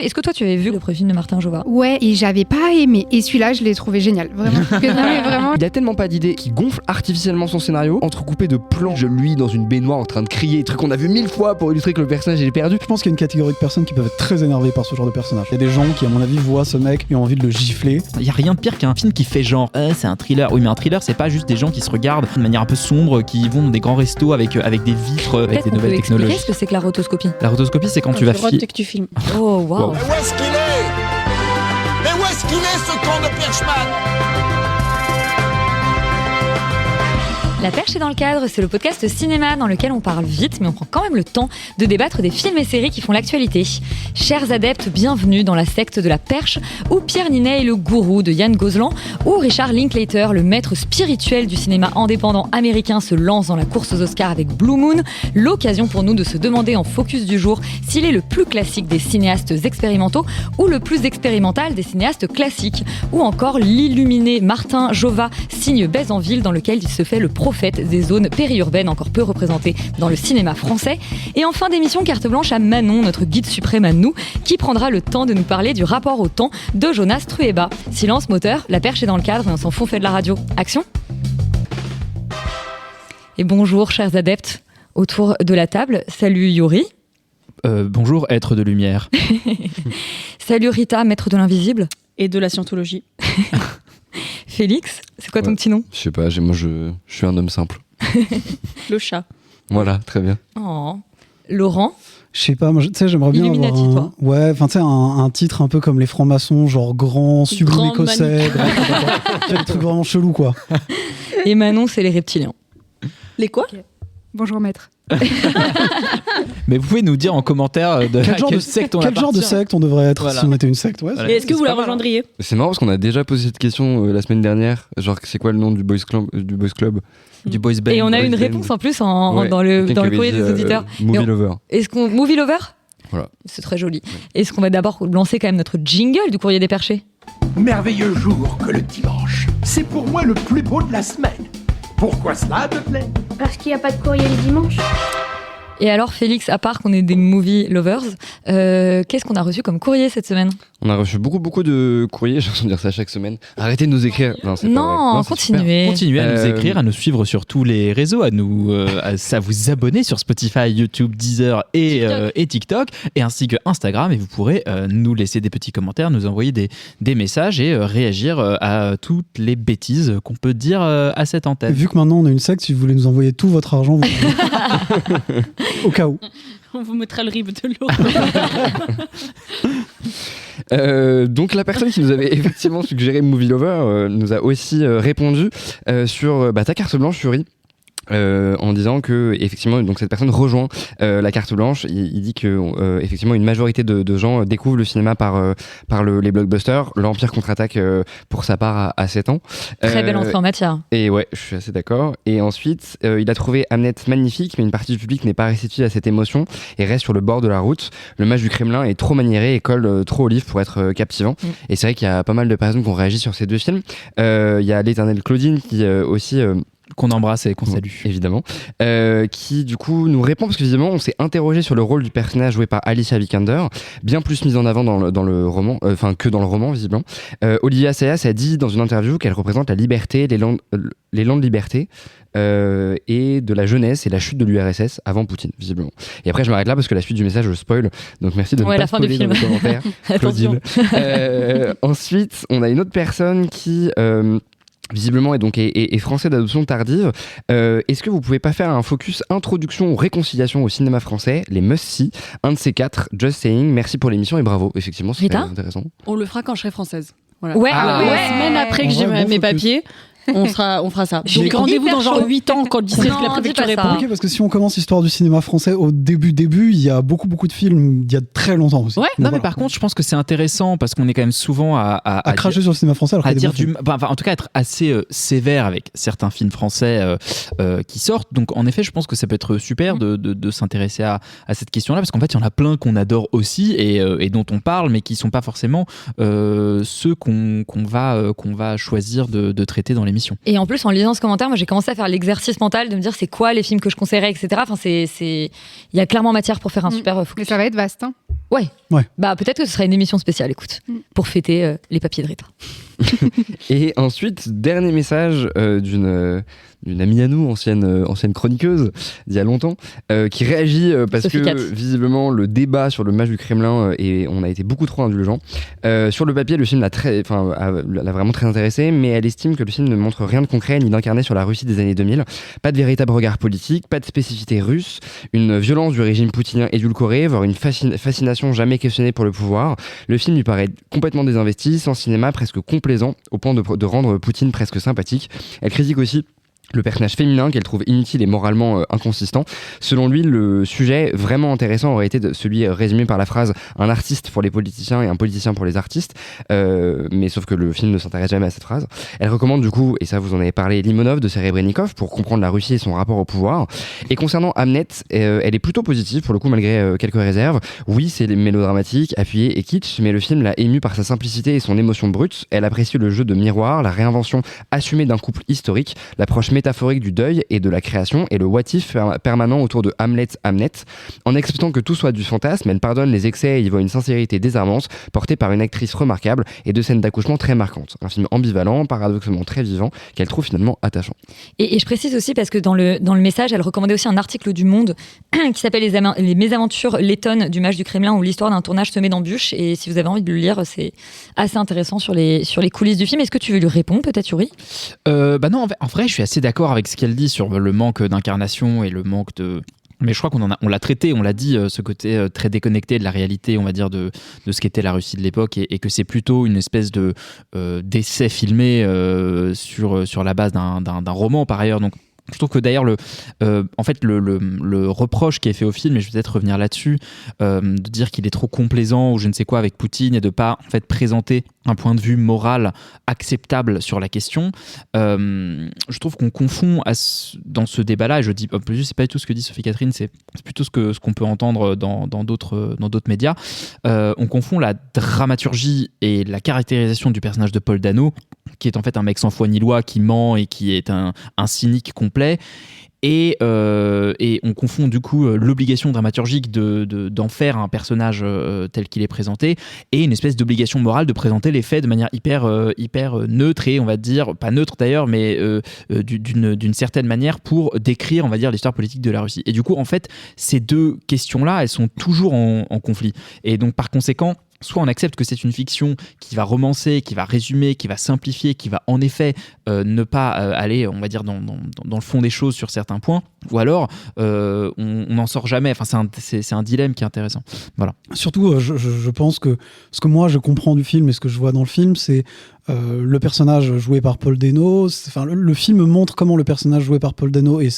Est-ce que toi tu avais vu le film de Martin Jova ? Ouais, et j'avais pas aimé. Et celui-là, je l'ai trouvé génial. Vraiment. Vraiment. Il a tellement pas d'idées qu'il gonfle artificiellement son scénario, entrecoupé de plans de lui dans une baignoire en train de crier, truc qu'on a vu 1000 fois pour illustrer que le personnage est perdu. Je pense qu'il y a une catégorie de personnes qui peuvent être très énervées par ce genre de personnage. Il y a des gens qui, à mon avis, voient ce mec et ont envie de le gifler. Il y a rien de pire qu'un film qui fait genre c'est un thriller. Oui, mais un thriller, c'est pas juste des gens qui se regardent de manière un peu sombre, qui vont dans des grands restos avec des vitres, avec des nouvelles technologies. Qu'est-ce que c'est que la rotoscopie ? La rotoscopie, c'est quand tu vas filmer. Que tu filmes. Oh waouh. Mais où est-ce qu'il est ? Mais où est-ce qu'il est, ce con de Perchman ? La perche est dans le cadre, c'est le podcast cinéma dans lequel on parle vite, mais on prend quand même le temps de débattre des films et séries qui font l'actualité. Chers adeptes, bienvenue dans la secte de la perche, où Pierre Ninet est le gourou de Yann Gozlan, où Richard Linklater, le maître spirituel du cinéma indépendant américain, se lance dans la course aux Oscars avec Blue Moon. L'occasion pour nous de se demander en focus du jour s'il est le plus classique des cinéastes expérimentaux ou le plus expérimental des cinéastes classiques, ou encore l'illuminé Martin Jova signe baise en ville dans lequel il se fait le prophète des zones périurbaines encore peu représentées dans le cinéma français. Et en fin d'émission, carte blanche à Manon, notre guide suprême à nous, qui prendra le temps de nous parler du rapport au temps de Jonas Trueba. Silence moteur, la perche est dans le cadre et on s'en fout, fait de la radio. Action. Et bonjour chers adeptes autour de la table. Salut Yuri. Bonjour être de lumière. Salut Rita, maître de l'invisible. Et de la scientologie. Félix, c'est quoi ton petit nom ? Je sais pas, moi je suis un homme simple. Le chat. Voilà, très bien. Oh. Laurent ? Je sais pas, moi, tu sais, j'aimerais bien Illuminati, avoir toi. Ouais, enfin, tu sais, un titre un peu comme les francs-maçons, genre grand, sublime Grand écossais. Tu vois, des trucs vraiment chelous, quoi. Et Manon, c'est les reptiliens. Les quoi ? Bonjour maître. Mais vous pouvez nous dire en commentaire de Quel genre de secte on Quel genre de secte on devrait être si on était une secte, ouais. Voilà. Et est-ce que vous la pas mal, rejoindriez ? C'est marrant parce qu'on a déjà posé cette question la semaine dernière. Genre, c'est quoi le nom du Boys Club du boys band. Et on a eu une Boys réponse band. en plus Ouais, dans le quelqu'un qui courrier avait des dit, auditeurs. Movie Et on- Lover. Movie Lover ? Voilà. C'est très joli. Est-ce qu'on va d'abord lancer quand même notre jingle du courrier des perchés ? Merveilleux jour que le dimanche. C'est pour moi le plus beau de la semaine. Pourquoi cela, Dudley ? Parce qu'il n'y a pas de courrier le dimanche. Et alors Félix, à part qu'on est des movie lovers, qu'est-ce qu'on a reçu comme courrier cette semaine ? On a reçu beaucoup de courriers, j'ai l'impression de dire ça chaque semaine. Arrêtez de nous écrire. Non, c'est pas vrai. Non, c'est super. continuez. Continuez à nous écrire, à nous suivre sur tous les réseaux, à vous abonner sur Spotify, YouTube, Deezer et TikTok, et ainsi que Instagram. Et vous pourrez nous laisser des petits commentaires, nous envoyer des messages et réagir à toutes les bêtises qu'on peut dire à cette antenne. Vu que maintenant on a une secte, si vous voulez nous envoyer tout votre argent, vous pouvez. Au cas où. On vous mettra le rib de l'eau. Donc la personne qui nous avait effectivement suggéré Movie Lover nous a aussi répondu sur ta carte blanche, Yuri. En disant que effectivement donc cette personne rejoint la carte blanche. Il dit que effectivement une majorité de gens découvrent le cinéma par les blockbusters. L'Empire contre-attaque pour sa part à 7 ans. Très belle entrée en matière. Et ouais, je suis assez d'accord. Et ensuite, il a trouvé Hamnet magnifique, mais une partie du public n'est pas réceptive à cette émotion et reste sur le bord de la route. Le match du Kremlin est trop maniéré et colle trop au livre pour être captivant. Et c'est vrai qu'il y a pas mal de personnes qui ont réagi sur ces deux films. Il y a l'éternelle Claudine qui aussi... qu'on embrasse et qu'on salue. Évidemment. Qui du coup nous répond parce que visiblement on s'est interrogé sur le rôle du personnage joué par Alicia Vikander, bien plus mis en avant dans le roman, que dans le roman visiblement. Olivia Sayas a dit dans une interview qu'elle représente la liberté, l'élan de liberté et de la jeunesse et la chute de l'URSS avant Poutine visiblement. Et après je m'arrête là parce que la suite du message je spoil, donc merci de ne pas spoiler dans les commentaires. Claudine. Ensuite on a une autre personne qui visiblement est français d'adoption tardive. Est-ce que vous pouvez pas faire un focus introduction ou réconciliation au cinéma français, les must-see, un de ces quatre, Just Saying, merci pour l'émission et bravo, effectivement c'est intéressant. On le fera quand je serai française. Voilà. Ouais, La semaine après que j'ai mes papiers, on fera ça. Donc rendez-vous dans genre 8 ans quand d'ici que la préfecture répond. Ok, parce que si on commence l'histoire du cinéma français au début, il y a beaucoup de films il y a très longtemps aussi. Ouais, Donc, non mais par contre je pense que c'est intéressant parce qu'on est quand même souvent à cracher sur le cinéma français alors à qu'il y a dire en tout cas être assez sévère avec certains films français qui sortent. Donc en effet je pense que ça peut être super de s'intéresser à cette question-là parce qu'en fait il y en a plein qu'on adore aussi et dont on parle mais qui sont pas forcément ceux qu'on va choisir de traiter dans l'émission. Et en plus, en lisant ce commentaire, moi j'ai commencé à faire l'exercice mental de me dire c'est quoi les films que je conseillerais, etc. Enfin, il y a clairement matière pour faire un super focus. Mais ça va être vaste. Hein. Ouais. Ouais. Bah peut-être que ce sera une émission spéciale, écoute, pour fêter les papiers de Rita. Et ensuite, dernier message d'une amie à nous, ancienne chroniqueuse, d'il y a longtemps, qui réagit parce Sophie que Katz. visiblement le débat sur le match du Kremlin et on a été beaucoup trop indulgents. Sur le papier, le film l'a vraiment très intéressée, mais elle estime que le film ne montre rien de concret ni d'incarné sur la Russie des années 2000. Pas de véritable regard politique, pas de spécificité russe, une violence du régime poutinien édulcorée, voire une fascination jamais questionnée pour le pouvoir. Le film lui paraît complètement désinvesti, sans cinéma, presque complaisant, au point de rendre Poutine presque sympathique. Elle critique aussi le personnage féminin qu'elle trouve inutile et moralement inconsistant. Selon lui, le sujet vraiment intéressant aurait été celui résumé par la phrase « un artiste pour les politiciens et un politicien pour les artistes », mais sauf que le film ne s'intéresse jamais à cette phrase. Elle recommande du coup, et ça vous en avez parlé, Limonov de Serebrennikov pour comprendre la Russie et son rapport au pouvoir. Et concernant Hamnet, elle est plutôt positive pour le coup malgré quelques réserves. Oui, c'est mélodramatique, appuyé et kitsch, mais le film l'a émue par sa simplicité et son émotion brute. Elle apprécie le jeu de miroir, la réinvention assumée d'un couple historique, l'approche métaphorique du deuil et de la création et le what-if permanent autour de Hamnet. En acceptant que tout soit du fantasme, elle pardonne les excès et y voit une sincérité désarmante portée par une actrice remarquable et deux scènes d'accouchement très marquantes. Un film ambivalent, paradoxalement très vivant, qu'elle trouve finalement attachant. Et je précise aussi parce que dans le message, elle recommandait aussi un article du Monde qui s'appelle les mésaventures lettonnes du match du Kremlin où l'histoire d'un tournage semé d'embûches. Et si vous avez envie de le lire, c'est assez intéressant sur les coulisses du film. Est-ce que tu veux lui répondre peut-être, Yuri ? Non, en vrai, je suis assez d'accord avec ce qu'elle dit sur le manque d'incarnation et le manque de... Mais je crois on l'a traité, on l'a dit, ce côté très déconnecté de la réalité, on va dire, de ce qu'était la Russie de l'époque, et que c'est plutôt une espèce de d'essai filmé sur la base d'un roman par ailleurs. Donc je trouve que d'ailleurs en fait le reproche qui est fait au film, et je vais peut-être revenir là-dessus, de dire qu'il est trop complaisant ou je ne sais quoi avec Poutine et de pas en fait présenter un point de vue moral acceptable sur la question, je trouve qu'on confond dans ce débat-là, et je dis c'est pas du tout ce que dit Sophie Catherine, c'est plutôt ce qu'on peut entendre dans d'autres médias, on confond la dramaturgie et la caractérisation du personnage de Paul Dano, qui est en fait un mec sans foi ni loi, qui ment et qui est un cynique complet. Et on confond du coup l'obligation dramaturgique d'en faire un personnage tel qu'il est présenté et une espèce d'obligation morale de présenter les faits de manière hyper neutre, et on va dire, pas neutre d'ailleurs, mais d'une certaine manière pour décrire, on va dire, l'histoire politique de la Russie. Et du coup, en fait, ces deux questions-là, elles sont toujours en conflit. Et donc, par conséquent, soit on accepte que c'est une fiction qui va romancer, qui va résumer, qui va simplifier, qui va en effet ne pas aller, on va dire, dans le fond des choses sur certains points, ou alors on n'en sort jamais. Enfin, c'est un dilemme qui est intéressant. Voilà. Surtout, je pense que ce que moi je comprends du film et ce que je vois dans le film, c'est le personnage joué par Paul Dano. Le film montre comment le personnage joué par Paul Dano et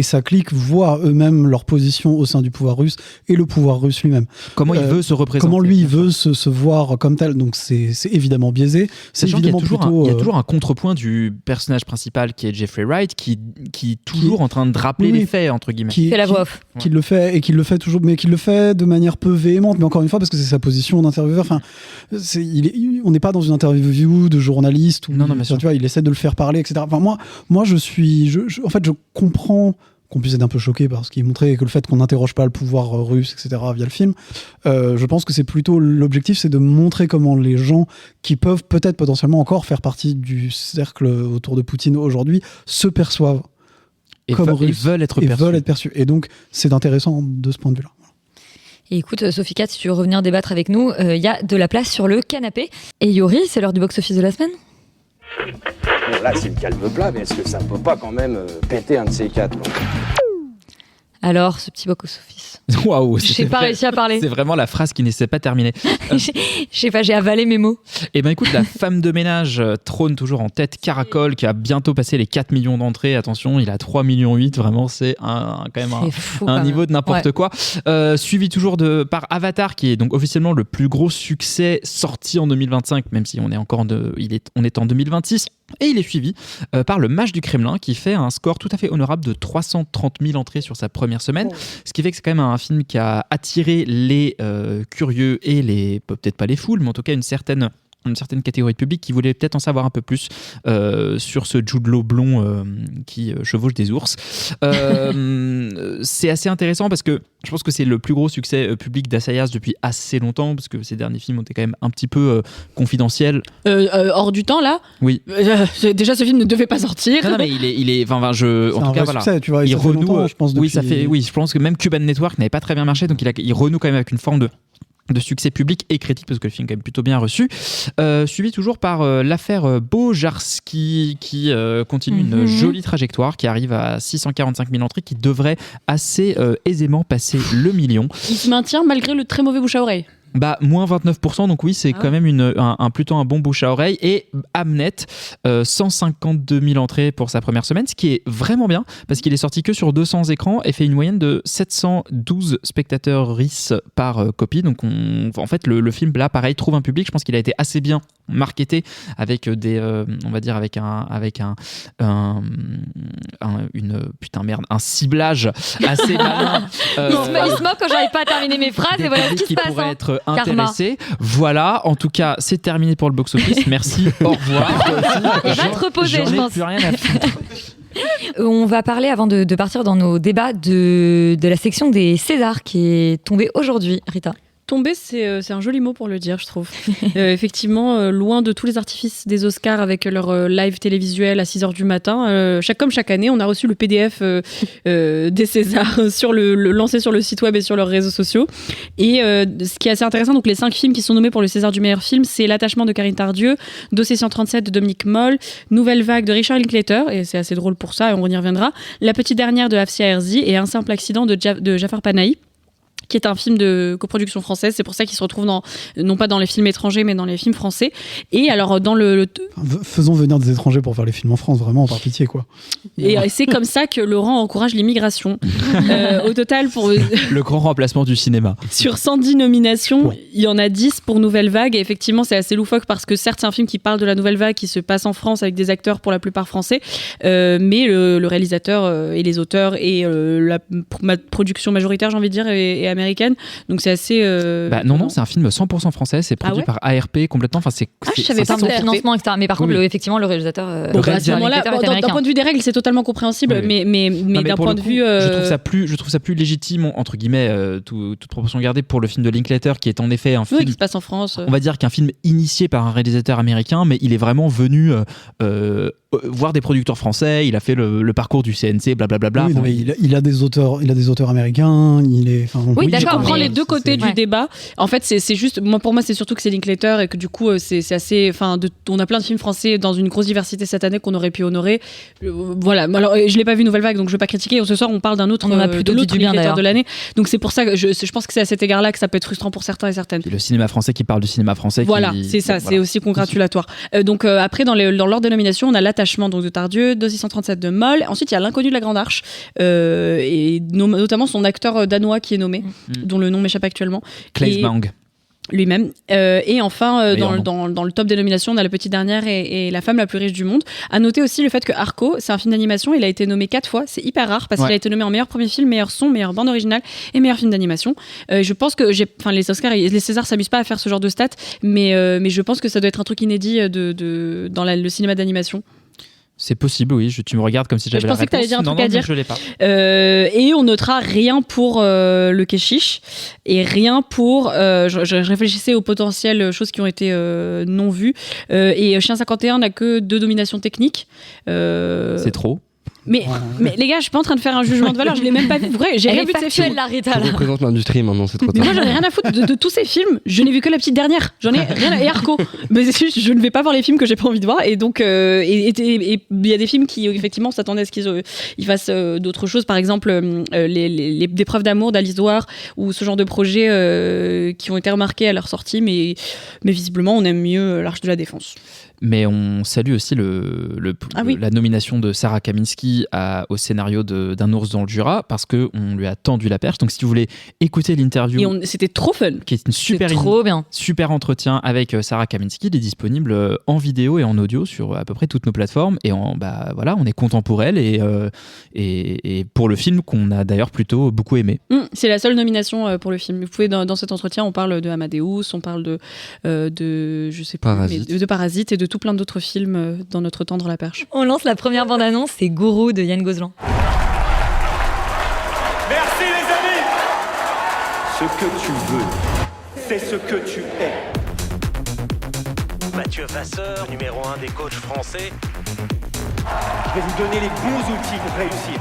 sa clique voient eux-mêmes leur position au sein du pouvoir russe et le pouvoir russe lui-même. Comment il veut se représenter. Comment lui il veut se voir comme tel. Donc c'est évidemment biaisé. C'est évidemment il y a toujours un contrepoint du personnage principal qui est Jeffrey Wright qui est toujours en train de rappeler les faits, entre guillemets. Qui fait la voix off. Qui le fait, et qui le fait toujours, mais qui le fait de manière peu véhémente, mais encore une fois parce que c'est sa position d'intervieweur. Enfin, on n'est pas dans une interview de journaliste où tu vois, il essaie de le faire parler, etc. Enfin, moi en fait, je comprends qu'on puisse être un peu choqué par ce qui est montré et que le fait qu'on n'interroge pas le pouvoir russe, etc. via le film. Je pense que c'est plutôt l'objectif, c'est de montrer comment les gens qui peuvent peut-être potentiellement encore faire partie du cercle autour de Poutine aujourd'hui se perçoivent comme russes veulent être perçus. Et donc, c'est intéressant de ce point de vue-là. Et écoute, Sophie Katz, si tu veux revenir débattre avec nous, il y a de la place sur le canapé. Et Yuri, c'est l'heure du box-office de la semaine ? Bon, là, c'est le calme plat, mais est-ce que ça peut pas quand même péter un de ces quatre, quoi ? Alors, ce petit box-office. Waouh, j'ai pas réussi à parler. C'est vraiment la phrase qui ne s'est pas terminée. Je sais pas, j'ai avalé mes mots. Eh ben écoute, la femme de ménage trône toujours en tête. Caracol, qui a bientôt passé les 4 millions d'entrées. Attention, il a 3,8 millions. Vraiment, c'est quand même un niveau de n'importe quoi. Suivi toujours par Avatar, qui est donc officiellement le plus gros succès sorti en 2025, même si on est encore on est en 2026. Et il est suivi par le Match du Kremlin, qui fait un score tout à fait honorable de 330 000 entrées sur sa première semaine. Ce qui fait que c'est quand même un film qui a attiré les curieux et peut-être pas les foules, mais en tout cas une certaine une certaine catégorie de public qui voulait peut-être en savoir un peu plus sur ce Jude Law blond qui chevauche des ours. C'est assez intéressant parce que je pense que c'est le plus gros succès public d'Assayas depuis assez longtemps, parce que ces derniers films ont été quand même un petit peu confidentiels. Hors du temps, là. Oui. Déjà, ce film ne devait pas sortir. Non, mais il est en tout cas, voilà. Succès, tu vois, il renoue. Je pense, oui, je pense que même Cuban Network n'avait pas très bien marché, donc il renoue quand même avec une forme de succès public et critique, parce que le film est quand même plutôt bien reçu, suivi toujours par l'affaire Bojarski qui continue une jolie trajectoire, qui arrive à 645 000 entrées, qui devrait assez aisément passer le million. Il se maintient malgré le très mauvais bouche à oreille. Moins 29%, donc oui, c'est quand même plutôt un bon bouche à oreille. Et Hamnet, 152 000 entrées pour sa première semaine, ce qui est vraiment bien, parce qu'il est sorti que sur 200 écrans et fait une moyenne de 712 spectateurs RIS par copie. Donc en fait, le film, là, pareil, trouve un public. Je pense qu'il a été assez bien marketé avec un ciblage assez malin. Il se moque quand j'arrive pas à terminer mes phrases, et voilà ce qui se passe. Pourrait être intéressé. Voilà, en tout cas, c'est terminé pour le box-office. Merci, au revoir. Et va te reposer, je pense. Plus rien à foutre. On va parler, avant de partir dans nos débats, de la section des Césars qui est tombée aujourd'hui, Rita. Tomber, c'est un joli mot pour le dire, je trouve. Effectivement, loin de tous les artifices des Oscars avec leur live télévisuel à 6h du matin, comme chaque année, on a reçu le PDF des Césars lancé sur le site web et sur leurs réseaux sociaux. Et ce qui est assez intéressant, donc les 5 films qui sont nommés pour le César du meilleur film, c'est L'attachement de Karine Tardieu, Dossier 137 de Dominique Moll, Nouvelle vague de Richard Linklater, et c'est assez drôle pour ça, et on y reviendra, La petite dernière de Hafsia Herzi et Un simple accident de Jafar Panahi, qui est un film de coproduction française. C'est pour ça qu'il se retrouve non pas dans les films étrangers, mais dans les films français. Et alors, dans faisons venir des étrangers pour faire les films en France, vraiment, par pitié, quoi. Et c'est comme ça que Laurent encourage l'immigration. Au total, pour le grand remplacement du cinéma. Sur 110 nominations, il y en a 10 pour Nouvelle Vague. Et effectivement, c'est assez loufoque, parce que certes, c'est un film qui parle de la Nouvelle Vague, qui se passe en France avec des acteurs pour la plupart français, mais le réalisateur et les auteurs et la production majoritaire, j'ai envie de dire, est américaine, donc c'est assez non, c'est un film 100% français, c'est produit par ARP complètement, enfin je savais pas, de financement, etc. Mais par contre, effectivement, le réalisateur d'un point de vue des règles, c'est totalement compréhensible, mais d'un point de vue je trouve ça plus légitime, entre guillemets, toute proportion gardée, pour le film de Linklater, qui est en effet un film qui se passe en France, on va dire qu'un film initié par un réalisateur américain, mais il est vraiment venu voir des producteurs français, il a fait le parcours du CNC, blablabla. Oui, mais il a des auteurs américains, oui, d'accord, on prend les deux côtés du débat. En fait, c'est juste, pour moi, c'est surtout que c'est Linklater et que du coup, c'est assez, on a plein de films français dans une grosse diversité cette année qu'on aurait pu honorer. Voilà. Alors, je l'ai pas vu Nouvelle Vague, donc je vais pas critiquer. Ce soir, on parle d'un autre, Linklater de l'année. Donc c'est pour ça que je pense que c'est à cet égard-là que ça peut être frustrant pour certains et certaines. Et le cinéma français qui parle du cinéma français. Voilà, c'est ça, c'est aussi congratulatoire. Donc après, dans l'ordre des nominations, on a L'attachement donc de Tardieu, Dossier 137 de Moll. Ensuite, il y a L'inconnu de la Grande Arche, et notamment son acteur danois qui est nommé, dont le nom m'échappe actuellement. Claes Bang. Lui-même. Et enfin, dans le top des nominations, on a La petite dernière et La femme la plus riche du monde. À noter aussi le fait que Arco, c'est un film d'animation, il a été nommé 4 fois, c'est hyper rare, parce qu'il a été nommé en meilleur premier film, meilleur son, meilleure bande originale et meilleur film d'animation. Je pense que les Oscars et les Césars s'amusent pas à faire ce genre de stats, mais je pense que ça doit être un truc inédit dans le cinéma d'animation. C'est possible, oui. Tu me regardes comme si j'avais la réponse. Je pensais que tu allais dire un truc à dire. Je l'ai pas. Et on notera rien pour le Keshish et rien pour... je réfléchissais aux potentielles choses qui ont été non vues. Et Chien 51 n'a que 2 nominations techniques. C'est trop. Mais les gars, je suis pas en train de faire un jugement de valeur, je l'ai même pas vu. Vrai, j'ai rien vu de ces films. Ça représente l'industrie maintenant, c'est trop tard. Mais moi, j'en ai rien à foutre de tous ces films. Je n'ai vu que La petite dernière. J'en ai rien et Arco. Mais je ne vais pas voir les films que j'ai pas envie de voir. Et donc, il y a des films qui effectivement s'attendaient à ce qu'ils fassent d'autres choses. Par exemple, des preuves d'amour d'Alice Douard ou ce genre de projets qui ont été remarqués à leur sortie. Mais visiblement, on aime mieux l'Arche de la Défense. Mais on salue aussi la nomination de Sarah Kaminski au scénario d'Un ours dans le Jura, parce qu'on lui a tendu la perche. Donc si vous voulez écouter l'interview, c'était trop fun, qui est super entretien avec Sarah Kaminski, il est disponible en vidéo et en audio sur à peu près toutes nos plateformes. Et on est content pour elle et pour le film qu'on a d'ailleurs plutôt beaucoup aimé. C'est la seule nomination pour le film. Vous pouvez dans cet entretien, on parle de Amadeus, on parle de je sais pas, de Parasite et de tout plein d'autres films dans notre tendre la perche. On lance la première bande-annonce, c'est Gourou de Yann Gozlan. Merci les amis. Ce que tu veux, c'est ce que tu es. Mathieu Vasseur, numéro 1 des coachs français. Je vais vous donner les bons outils pour réussir.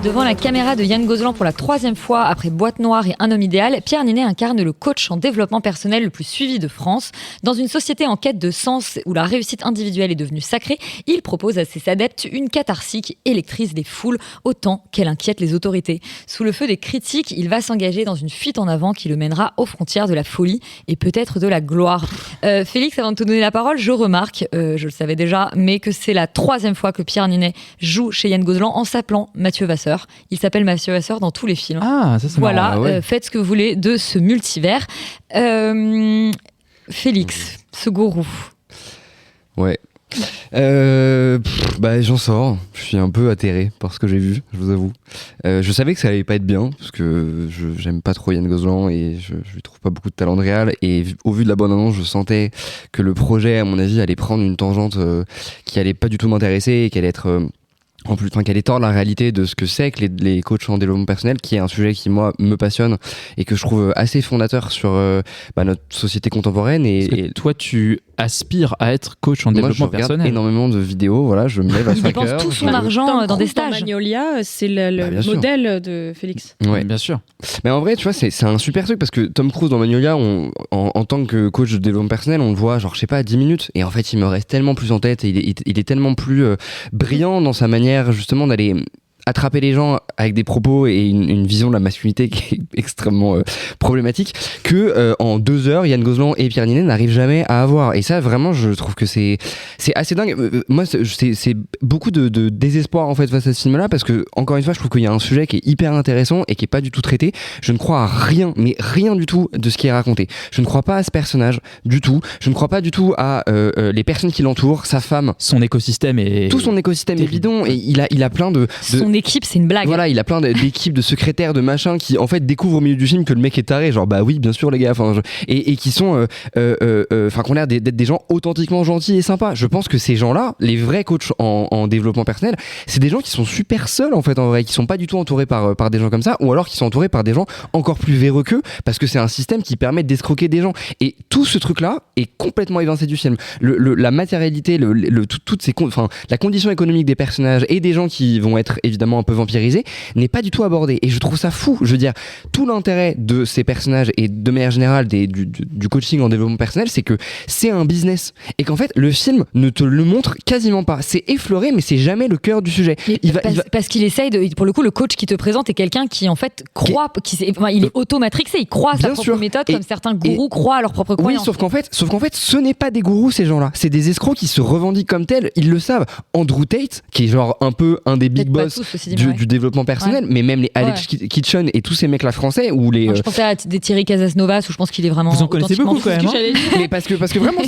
Devant la caméra de Yann Gozlan pour la 3e fois après Boîte Noire et Un homme idéal, Pierre Ninet incarne le coach en développement personnel le plus suivi de France. Dans une société en quête de sens où la réussite individuelle est devenue sacrée, il propose à ses adeptes une catharsis qui électrise les foules autant qu'elle inquiète les autorités. Sous le feu des critiques, il va s'engager dans une fuite en avant qui le mènera aux frontières de la folie et peut-être de la gloire. Félix, avant de te donner la parole, je remarque, je le savais déjà, mais que c'est la 3e fois que Pierre Ninet joue chez Yann Gozlan en s'appelant Mathieu Vasseur. Il s'appelle Mathieu Vasseur dans tous les films. Ah, ça c'est voilà, marrant. Ouais. Faites ce que vous voulez de ce multivers. Félix, ce gourou. Ouais. J'en sors. Je suis un peu atterré par ce que j'ai vu, je vous avoue. Je savais que ça allait pas être bien parce que j'aime pas trop Yann Gozlan et je lui trouve pas beaucoup de talent de réal. Et au vu de la bande-annonce, je sentais que le projet, à mon avis, allait prendre une tangente qui allait pas du tout m'intéresser et qu'elle allait être qu'elle est tordre la réalité de ce que c'est que les coachs en développement personnel, qui est un sujet qui moi me passionne et que je trouve assez fondateur sur notre société contemporaine. Et toi, tu aspires à être coach en développement personnel. Énormément de vidéos, voilà, je me lève à 5 heures. Il dépense tout son argent dans des stages. Magnolia, c'est le modèle de Félix. Ouais, bien sûr. Mais en vrai, tu vois, c'est un super truc parce que Tom Cruise dans Magnolia, en tant que coach de développement personnel, on le voit genre je sais pas 10 minutes et en fait il me reste tellement plus en tête et il est tellement plus brillant dans sa manière justement d'aller attraper les gens avec des propos et une vision de la masculinité qui est extrêmement problématique que en 2 heures Yann Gozlan et Pierre Ninet n'arrivent jamais à avoir. Et ça vraiment je trouve que c'est assez dingue. Moi c'est beaucoup de désespoir en fait face à ce film là parce que encore une fois je trouve qu'il y a un sujet qui est hyper intéressant et qui est pas du tout traité. Je ne crois à rien, mais rien du tout de ce qui est raconté. Je ne crois pas à ce personnage du tout. Je ne crois pas du tout à les personnes qui l'entourent, sa femme, son écosystème et tout son écosystème est bidon et il a plein de son équipe, c'est une blague. Voilà, il a plein d'équipes de secrétaires, de machins qui en fait découvrent au milieu du film que le mec est taré, genre bah oui, bien sûr les gars, et qui sont qui ont l'air d'être des gens authentiquement gentils et sympas. Je pense que ces gens-là, les vrais coachs en développement personnel, c'est des gens qui sont super seuls en fait en vrai, qui sont pas du tout entourés par des gens comme ça, ou alors qui sont entourés par des gens encore plus véreux qu'eux, parce que c'est un système qui permet d'escroquer des gens. Et tout ce truc-là est complètement évincé du film. La matérialité, la condition économique des personnages et des gens qui vont être évidemment un peu vampirisé n'est pas du tout abordé et je trouve ça fou. Je veux dire, tout l'intérêt de ces personnages et de manière générale du coaching en développement personnel, c'est que c'est un business et qu'en fait le film ne te le montre quasiment pas. C'est effleuré mais c'est jamais le cœur du sujet. Parce qu'il essaye pour le coup, le coach qui te présente est quelqu'un qui en fait croit, il est automatrixé, il croit à sa propre méthode comme certains gourous croient à leur propre croyance. Oui, sauf qu'en fait ce n'est pas des gourous ces gens-là, c'est des escrocs qui se revendiquent comme tels, ils le savent. Andrew Tate qui est genre un peu un des big boss du développement personnel, mais même les Alex Kitchen et tous ces mecs là français ou les je pensais à des Thierry Casasnovas où je pense qu'il est vraiment vous en connaissez beaucoup quand même mais parce que vraiment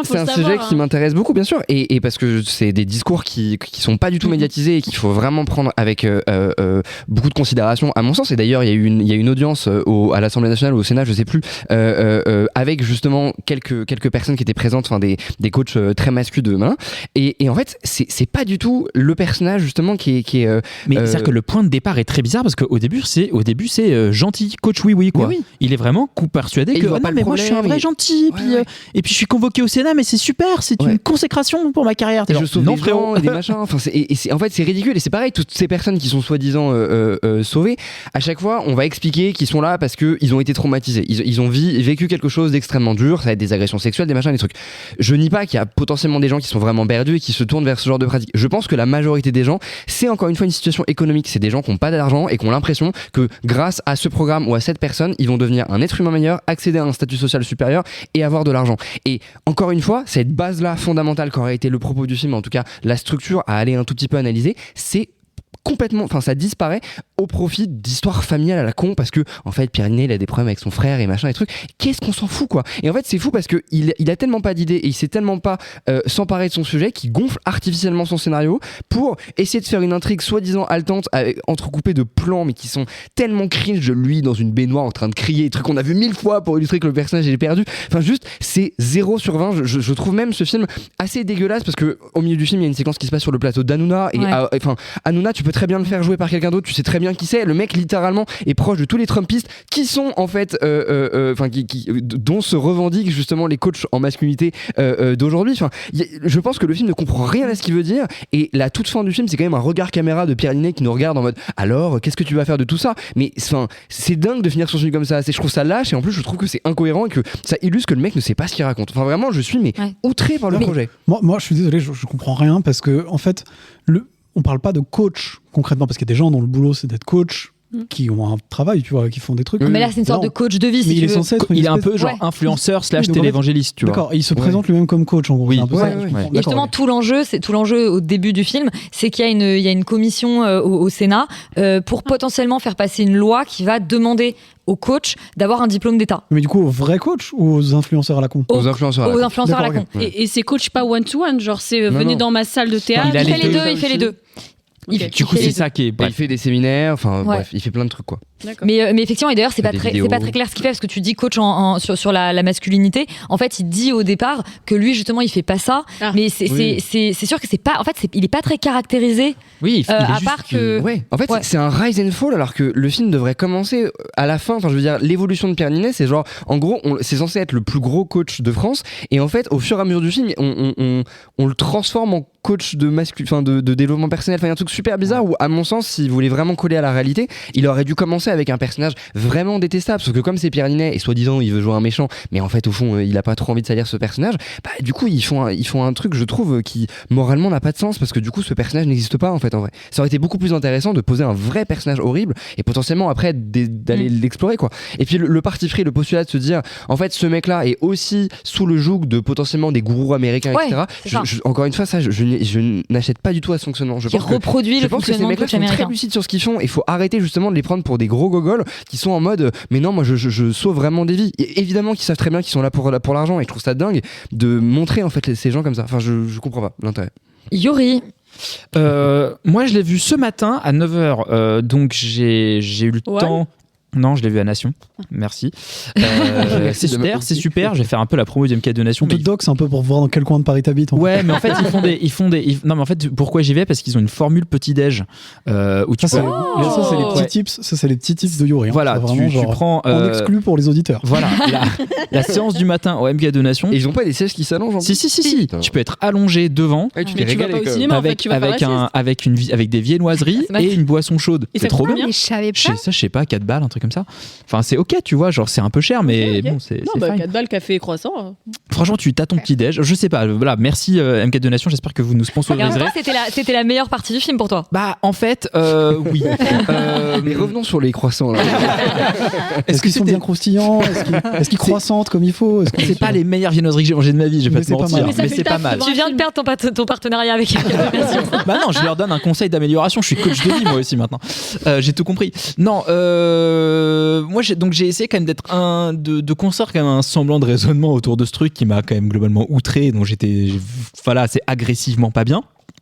c'est un sujet qui m'intéresse beaucoup bien sûr et parce que c'est des discours qui sont pas du tout médiatisés et qu'il faut vraiment prendre avec beaucoup de considération à mon sens. Et d'ailleurs il y a une audience à l'Assemblée nationale ou au Sénat je sais plus avec justement quelques personnes qui étaient présentes, enfin des coachs très masculins de malin et en fait c'est pas du tout le personnage justement qui est mais c'est-à-dire que le point de départ est très bizarre parce qu'au début c'est gentil coach oui quoi. Oui. Il est vraiment persuadé que mais moi je suis un vrai gentil et puis je suis convoqué au Sénat mais c'est super, c'est une consécration pour ma carrière. Je sauve des gens et des machins. Enfin, en fait, c'est ridicule. Et c'est pareil, toutes ces personnes qui sont soi-disant sauvées, à chaque fois, on va expliquer qu'ils sont là parce qu'ils ont été traumatisés. Ils ont vécu quelque chose d'extrêmement dur. Ça va être des agressions sexuelles, des machins, des trucs. Je nie pas qu'il y a potentiellement des gens qui sont vraiment perdus et qui se tournent vers ce genre de pratique. Je pense que la majorité des gens, c'est encore une fois une situation économique. C'est des gens qui n'ont pas d'argent et qui ont l'impression que grâce à ce programme ou à cette personne, ils vont devenir un être humain meilleur, accéder à un statut social supérieur et avoir de l'argent. Et encore une fois, cette base-là fondamentale qu'aurait été le propos du film, en tout cas la structure à aller un tout petit peu analyser, c'est complètement, enfin ça disparaît au profit d'histoires familiales à la con, parce que en fait Pierre Niney il a des problèmes avec son frère et machin et trucs. Qu'est-ce qu'on s'en fout quoi. Et en fait c'est fou parce que il a tellement pas d'idées et il sait tellement pas s'emparer de son sujet qu'il gonfle artificiellement son scénario pour essayer de faire une intrigue soi-disant haletante entrecoupée de plans mais qui sont tellement cringe de lui dans une baignoire en train de crier, des trucs qu'on a vu 1000 fois pour illustrer que le personnage est perdu. Enfin juste c'est 0/20. Je trouve même ce film assez dégueulasse parce que au milieu du film il y a une séquence qui se passe sur le plateau d'Hanouna et enfin Hanouna tu peux très bien le faire jouer par quelqu'un d'autre, tu sais très bien qui c'est. Le mec littéralement est proche de tous les Trumpistes qui sont en fait dont se revendiquent justement les coachs en masculinité d'aujourd'hui. Enfin, je pense que le film ne comprend rien à ce qu'il veut dire et la toute fin du film c'est quand même un regard caméra de Pierre Niney qui nous regarde en mode alors qu'est-ce que tu vas faire de tout ça. Mais enfin c'est dingue de finir sur ce film comme ça. Je trouve ça lâche et en plus je trouve que c'est incohérent et que ça illustre que le mec ne sait pas ce qu'il raconte. Enfin vraiment je suis outré par le projet. Moi je suis désolé, je comprends rien parce que en fait on parle pas de coach concrètement parce qu'il y a des gens dont le boulot c'est d'être coach qui ont un travail, tu vois, qui font des trucs. Mais là c'est une sorte de coach de vie. Mais il est censé être il est un peu genre influenceur / télévangéliste, tu vois. D'accord, il se présente lui-même comme coach en gros. Oui, et justement tout l'enjeu au début du film, c'est qu'il y a une commission au Sénat pour potentiellement faire passer une loi qui va demander aux coachs d'avoir un diplôme d'État. Mais du coup, aux vrais coachs ou aux influenceurs à la con? Aux influenceurs à la con. Et c'est coach pas one-to-one, genre c'est venez dans ma salle de théâtre. Il fait les deux. Du coup, c'est ça qui est. Il fait des séminaires, enfin bref, il fait plein de trucs quoi. Mais effectivement, et d'ailleurs, c'est pas très clair ce qu'il fait parce que tu dis coach sur la masculinité. En fait, il dit au départ que lui, justement, il fait pas ça. Mais c'est sûr que c'est pas. En fait, il est pas très caractérisé. Oui, à part que. Ouais. En fait, c'est un rise and fall alors que le film devrait commencer à la fin. Enfin, je veux dire, l'évolution de Pierre Niney, c'est genre, en gros, c'est censé être le plus gros coach de France. Et en fait, au fur et à mesure du film, on le transforme en coach de développement personnel. Enfin, il y a un truc super bizarre où, à mon sens, s'il voulait vraiment coller à la réalité, il aurait dû commencer avec un personnage vraiment détestable. Sauf que comme c'est Pierre Niney et soi-disant il veut jouer un méchant, mais en fait au fond il a pas trop envie de salir ce personnage, bah du coup ils font un truc, je trouve, qui moralement n'a pas de sens parce que du coup ce personnage n'existe pas en fait en vrai. Ça aurait été beaucoup plus intéressant de poser un vrai personnage horrible et potentiellement après d'aller l'explorer quoi. Et puis le parti pris, le postulat de se dire en fait ce mec là est aussi sous le joug de potentiellement des gourous américains, etc. Encore une fois ça je n'achète pas du tout à ce fonctionnement. Je pense que ces mecs là sont très lucides sur ce qu'ils font. Il faut arrêter justement de les prendre pour des gros gogoles qui sont en mode mais non moi je sauve vraiment des vies. Et évidemment qu'ils savent très bien qu'ils sont là pour l'argent et je trouve ça dingue de montrer en fait ces gens comme ça. Enfin je comprends pas l'intérêt. Yuri. Moi je l'ai vu ce matin à 9h donc j'ai eu le temps. Non, je l'ai vu à Nation. Merci. C'est super. Je vais faire un peu la promo du MK de Nation. On te doxe un peu pour voir dans quel coin de Paris t'habites. Ouais, mais en fait, non, mais en fait, pourquoi j'y vais? Parce qu'ils ont une formule petit-déj où tu peux. Ça, c'est les petits tips. Ça, c'est les petits tips de Yuri. Voilà, tu prends. On exclut pour les auditeurs. Voilà, la séance du matin au MK de Nation. Et ils ont pas des sièges qui s'allongent? Si. Tu peux être allongé devant. Tu vas pas au cinéma, avec des viennoiseries et une boisson chaude. C'est trop bien. Je savais pas. Ça, je sais pas, 4 balles, un truc comme ça. Enfin, c'est ok, tu vois, genre c'est un peu cher, mais bon, c'est. Non, 4 balles, café et croissant. Franchement, tu t'as ton petit déj. Je sais pas. Voilà, merci MK de Nation. J'espère que vous nous sponsoriserez. C'était la meilleure partie du film pour toi. Bah, en fait, oui. Mais revenons sur les croissants. Là. Est-ce qu'ils sont bien croustillants? Est-ce qu'ils croissantent comme il faut? C'est pas les meilleures viennoiseries que j'ai mangées de ma vie. Je vais pas te mentir, mais c'est pas mal. Tu viens de perdre ton partenariat avec MK de Nation. Bah non, je leur donne un conseil d'amélioration. Je suis coach de vie moi aussi maintenant. J'ai tout compris. Non. Moi j'ai essayé quand même de construire quand même un semblant de raisonnement autour de ce truc qui m'a quand même globalement outré, dont c'est agressivement pas bien.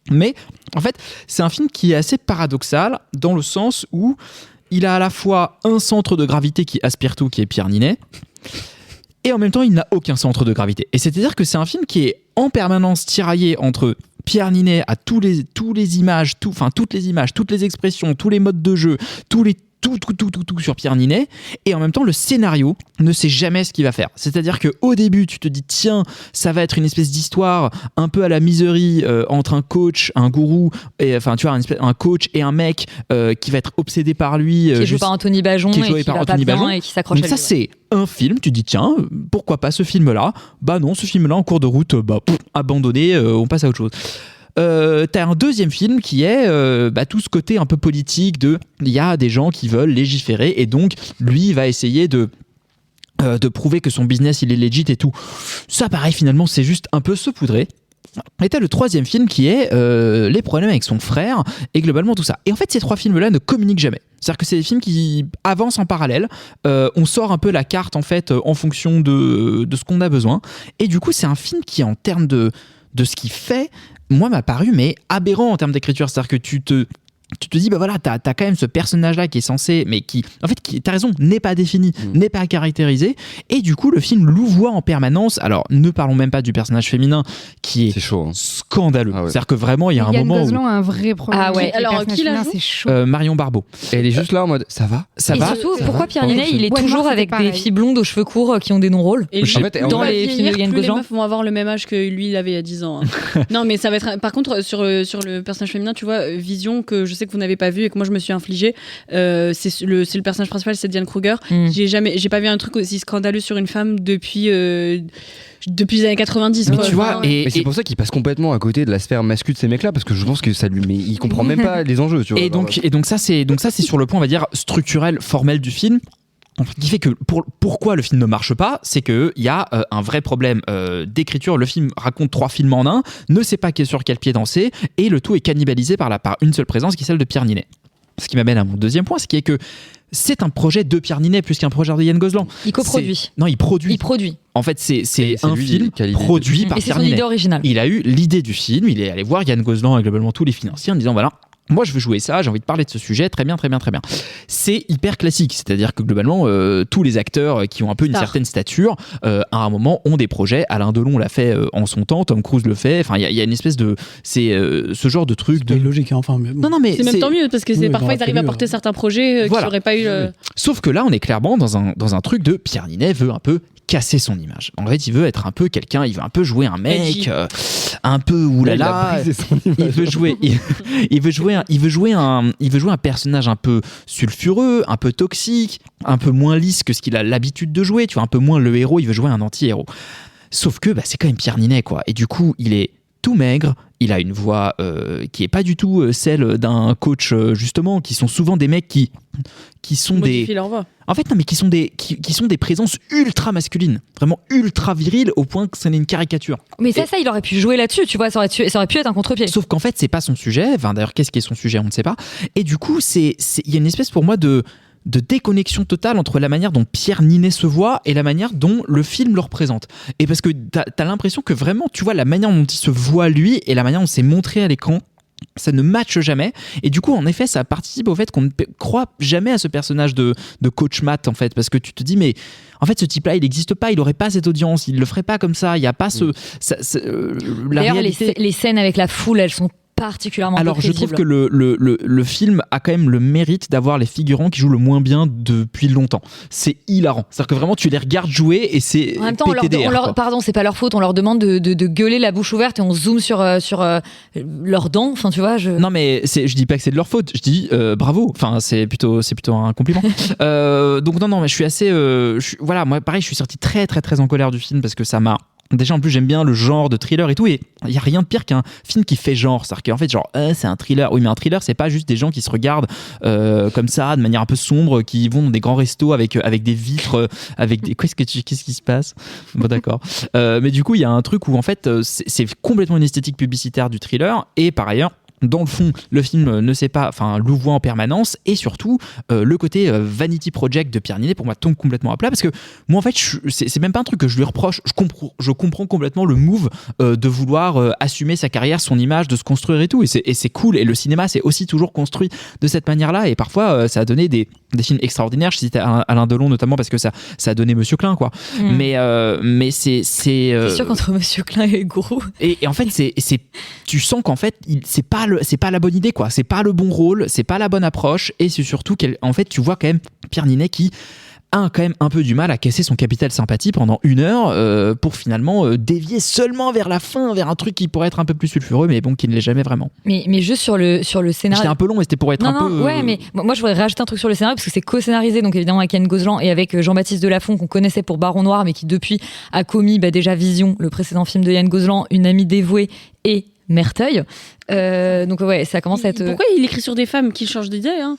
Mais en fait c'est un film qui est assez paradoxal dans le sens où il a à la fois un centre de gravité qui aspire tout, qui est Pierre Niney, et en même temps il n'a aucun centre de gravité. Et c'est-à-dire que c'est un film qui est en permanence tiraillé entre Pierre Niney à toutes les images, toutes les expressions, tous les modes de jeu, tous tout sur Pierre Ninet, et en même temps le scénario ne sait jamais ce qu'il va faire. C'est-à-dire qu'au début tu te dis tiens, ça va être une espèce d'histoire un peu à la Misery entre un coach, un gourou, et enfin tu vois un coach et un mec qui va être obsédé par lui, qui est joué par Anthony Bajon et qui va pas bien et qui s'accroche à lui. Ça c'est un film, tu dis tiens, pourquoi pas ce film-là ? Bah non, ce film-là en cours de route, abandonné, on passe à autre chose. T'as un deuxième film qui est tout ce côté un peu politique de il y a des gens qui veulent légiférer et donc lui va essayer de prouver que son business il est legit et tout. Ça pareil finalement c'est juste un peu saupoudré. Et t'as le troisième film qui est les problèmes avec son frère et globalement tout ça. Et en fait ces trois films-là ne communiquent jamais. C'est-à-dire que c'est des films qui avancent en parallèle. On sort un peu la carte en fait en fonction de ce qu'on a besoin. Et du coup c'est un film qui en termes de ce qu'il fait, moi m'a paru mais aberrant en termes d'écriture. C'est-à-dire que tu te dis bah voilà t'as quand même ce personnage là qui est censé mais qui en fait t'as raison n'est pas défini, n'est pas caractérisé, et du coup le film louvoie en permanence. Alors ne parlons même pas du personnage féminin qui est chaud, hein. Scandaleux. Ah ouais. C'est-à-dire que vraiment il y a un Yann moment Gozlan où a un vrai problème. Ah ouais. Alors qui la joue ? c'est chaud. Marion Barbeau, Et elle est juste là en mode ça va. Et surtout, pourquoi Pierre Ninet il est Ouais, toujours moi, avec c'était des pareil. filles blondes aux cheveux courts qui ont des non-rôles Et En fait, dans ouais. les films de Yann plus les Gozlan. meufs vont avoir le même âge que lui il avait il y a 10 ans. Non mais ça va être par contre sur le personnage féminin, tu vois, Vision que je sais que vous n'avez pas vu et que moi je me suis infligé, c'est le personnage principal, c'est Diane Kruger. J'ai pas vu un truc aussi scandaleux sur une femme depuis les années 90. mais quoi. tu vois, Mais c'est pour ça qu'il passe complètement à côté de la sphère masculine de ces mecs-là, parce que je pense que ça lui, mais il comprend même pas les enjeux, tu vois. et donc ça c'est sur le point on va dire structurel formel du film. Qui fait que pourquoi le film ne marche pas, c'est qu'il y a un vrai problème d'écriture. Le film raconte 3 films en un, ne sait pas sur quel pied danser, et le tout est cannibalisé par une seule présence qui est celle de Pierre Ninet. Ce qui m'amène à mon deuxième point, ce qui est que c'est un projet de Pierre Ninet plus qu'un projet de Yann Gozlan. Il coproduit. Non, il produit. En fait, c'est un lui film qui a l'idée produit par Et c'est Pierre son Ninet. idée originale. Il a eu l'idée du film, il est allé voir Yann Gozlan et globalement tous les financiers en disant voilà, moi je veux jouer ça, j'ai envie de parler de ce sujet, très bien. C'est hyper classique, c'est-à-dire que globalement tous les acteurs qui ont un peu une certaine stature à un moment ont des projets. Alain Delon l'a fait en son temps, Tom Cruise le fait, enfin il y a une espèce de ce genre de truc de logique, hein, enfin mais bon. Non mais c'est même tant mieux parce que Oui, parfois ils arrivent à porter certains projets qui n'auraient pas eu Sauf que là on est clairement dans un truc de Pierre Ninet veut un peu casser son image. En fait, il veut être un peu quelqu'un, il veut un peu jouer un mec un peu oulala. Il veut jouer un personnage un peu sulfureux, un peu toxique, un peu moins lisse que ce qu'il a l'habitude de jouer, tu vois, un peu moins le héros, il veut jouer un anti-héros. Sauf que c'est quand même Pierre Ninet quoi. Et du coup, il est tout maigre, il a une voix qui est pas du tout celle d'un coach justement, qui sont souvent des mecs qui sont modifient leur voix. En fait, non, mais qui sont des présences ultra masculines, vraiment ultra viriles, au point que ça n'est une caricature. Mais ça, il aurait pu jouer là-dessus, tu vois, ça aurait pu être un contre-pied. Sauf qu'en fait, c'est pas son sujet. Enfin, d'ailleurs, qu'est-ce qui est son sujet, on ne sait pas. Et du coup, il y a une espèce pour moi de déconnexion totale entre la manière dont Pierre Ninet se voit et la manière dont le film le représente. Et parce que t'as l'impression que vraiment, tu vois, la manière dont il se voit lui et la manière dont c'est montré à l'écran, ça ne matche jamais, et du coup en effet ça participe au fait qu'on ne croit jamais à ce personnage de coach Matt en fait, parce que tu te dis mais en fait ce type là il n'existe pas, il aurait pas cette audience, il le ferait pas comme ça, il y a pas D'ailleurs réalité... les scènes avec la foule elles sont particulièrement alors je trouve que le film a quand même le mérite d'avoir les figurants qui jouent le moins bien depuis longtemps. C'est hilarant, c'est-à-dire que vraiment tu les regardes jouer et c'est en même temps pardon, c'est pas leur faute, on leur demande de gueuler la bouche ouverte et on zoome sur leurs dents, enfin tu vois non mais je dis pas que c'est de leur faute, je dis bravo, enfin c'est plutôt un compliment. Donc non mais je suis assez voilà, moi pareil je suis sorti très très très en colère du film parce que ça m'a déjà en plus j'aime bien le genre de thriller et tout, et il y a rien de pire qu'un film qui fait genre, c'est-à-dire qu'en fait genre c'est un thriller, oui mais un thriller c'est pas juste des gens qui se regardent comme ça de manière un peu sombre, qui vont dans des grands restos avec des vitres avec des qu'est-ce qui se passe, bon d'accord mais du coup il y a un truc où en fait c'est complètement une esthétique publicitaire du thriller, et par ailleurs dans le fond, le film ne sait pas, enfin, louvoie en permanence, et surtout le côté Vanity Project de Pierre Ninet pour moi tombe complètement à plat, parce que moi en fait c'est même pas un truc que je lui reproche, je comprends complètement le move de vouloir assumer sa carrière, son image, de se construire et tout, et c'est cool, et le cinéma c'est aussi toujours construit de cette manière-là, et parfois ça a donné des films extraordinaires. Je citais Alain Delon notamment parce que ça a donné Monsieur Klein quoi. Mais c'est sûr qu'entre Monsieur Klein et Gourou, et en fait tu sens qu'en fait c'est pas pas la bonne idée, quoi. C'est pas le bon rôle, c'est pas la bonne approche, et c'est surtout qu'en fait, tu vois quand même Pierre Ninet qui a quand même un peu du mal à casser son capital sympathie pendant 1 heure pour finalement dévier seulement vers la fin, vers un truc qui pourrait être un peu plus sulfureux, mais bon, qui ne l'est jamais vraiment. Mais juste sur le scénario. J'étais un peu long, mais c'était pour être peu. Ouais, mais moi je voudrais rajouter un truc sur le scénario parce que c'est co-scénarisé, donc évidemment avec Yann Gozlan et avec Jean-Baptiste Delafont qu'on connaissait pour Baron Noir, mais qui depuis a commis déjà Vision, le précédent film de Yann Gozlan, Une amie dévouée et Merteuil. Donc ouais, ça commence à être. Pourquoi il écrit sur des femmes qui changent d'idée hein?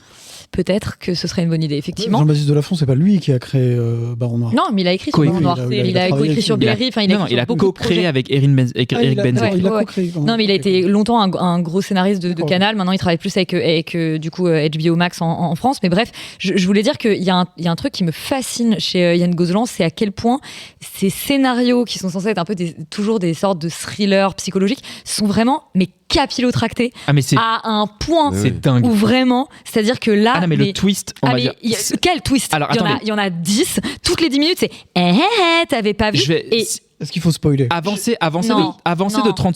Peut-être que ce serait une bonne idée, effectivement. Jean-Baptiste Delafont, c'est pas lui qui a créé Baron Noir. Non, mais il a écrit sur Baron Noir. Il a écrit sur Berry. Il a co-créé avec Eric Benzer. Il a co-créé. Non, mais il a été longtemps un gros scénariste de Canal. Maintenant, il travaille plus avec du coup HBO Max en France. Mais bref, je voulais dire qu'il y a un truc qui me fascine chez Yann Gozlan, c'est à quel point ces scénarios qui sont censés être un peu toujours des sortes de thrillers psychologiques sont vraiment capillotractés à un point où vraiment, c'est-à-dire que là, mais le twist, on va dire. Quel twist? Alors, il y en a 10, toutes les 10 minutes, c'est t'avais pas vu. Est-ce qu'il faut spoiler? Avancer de 30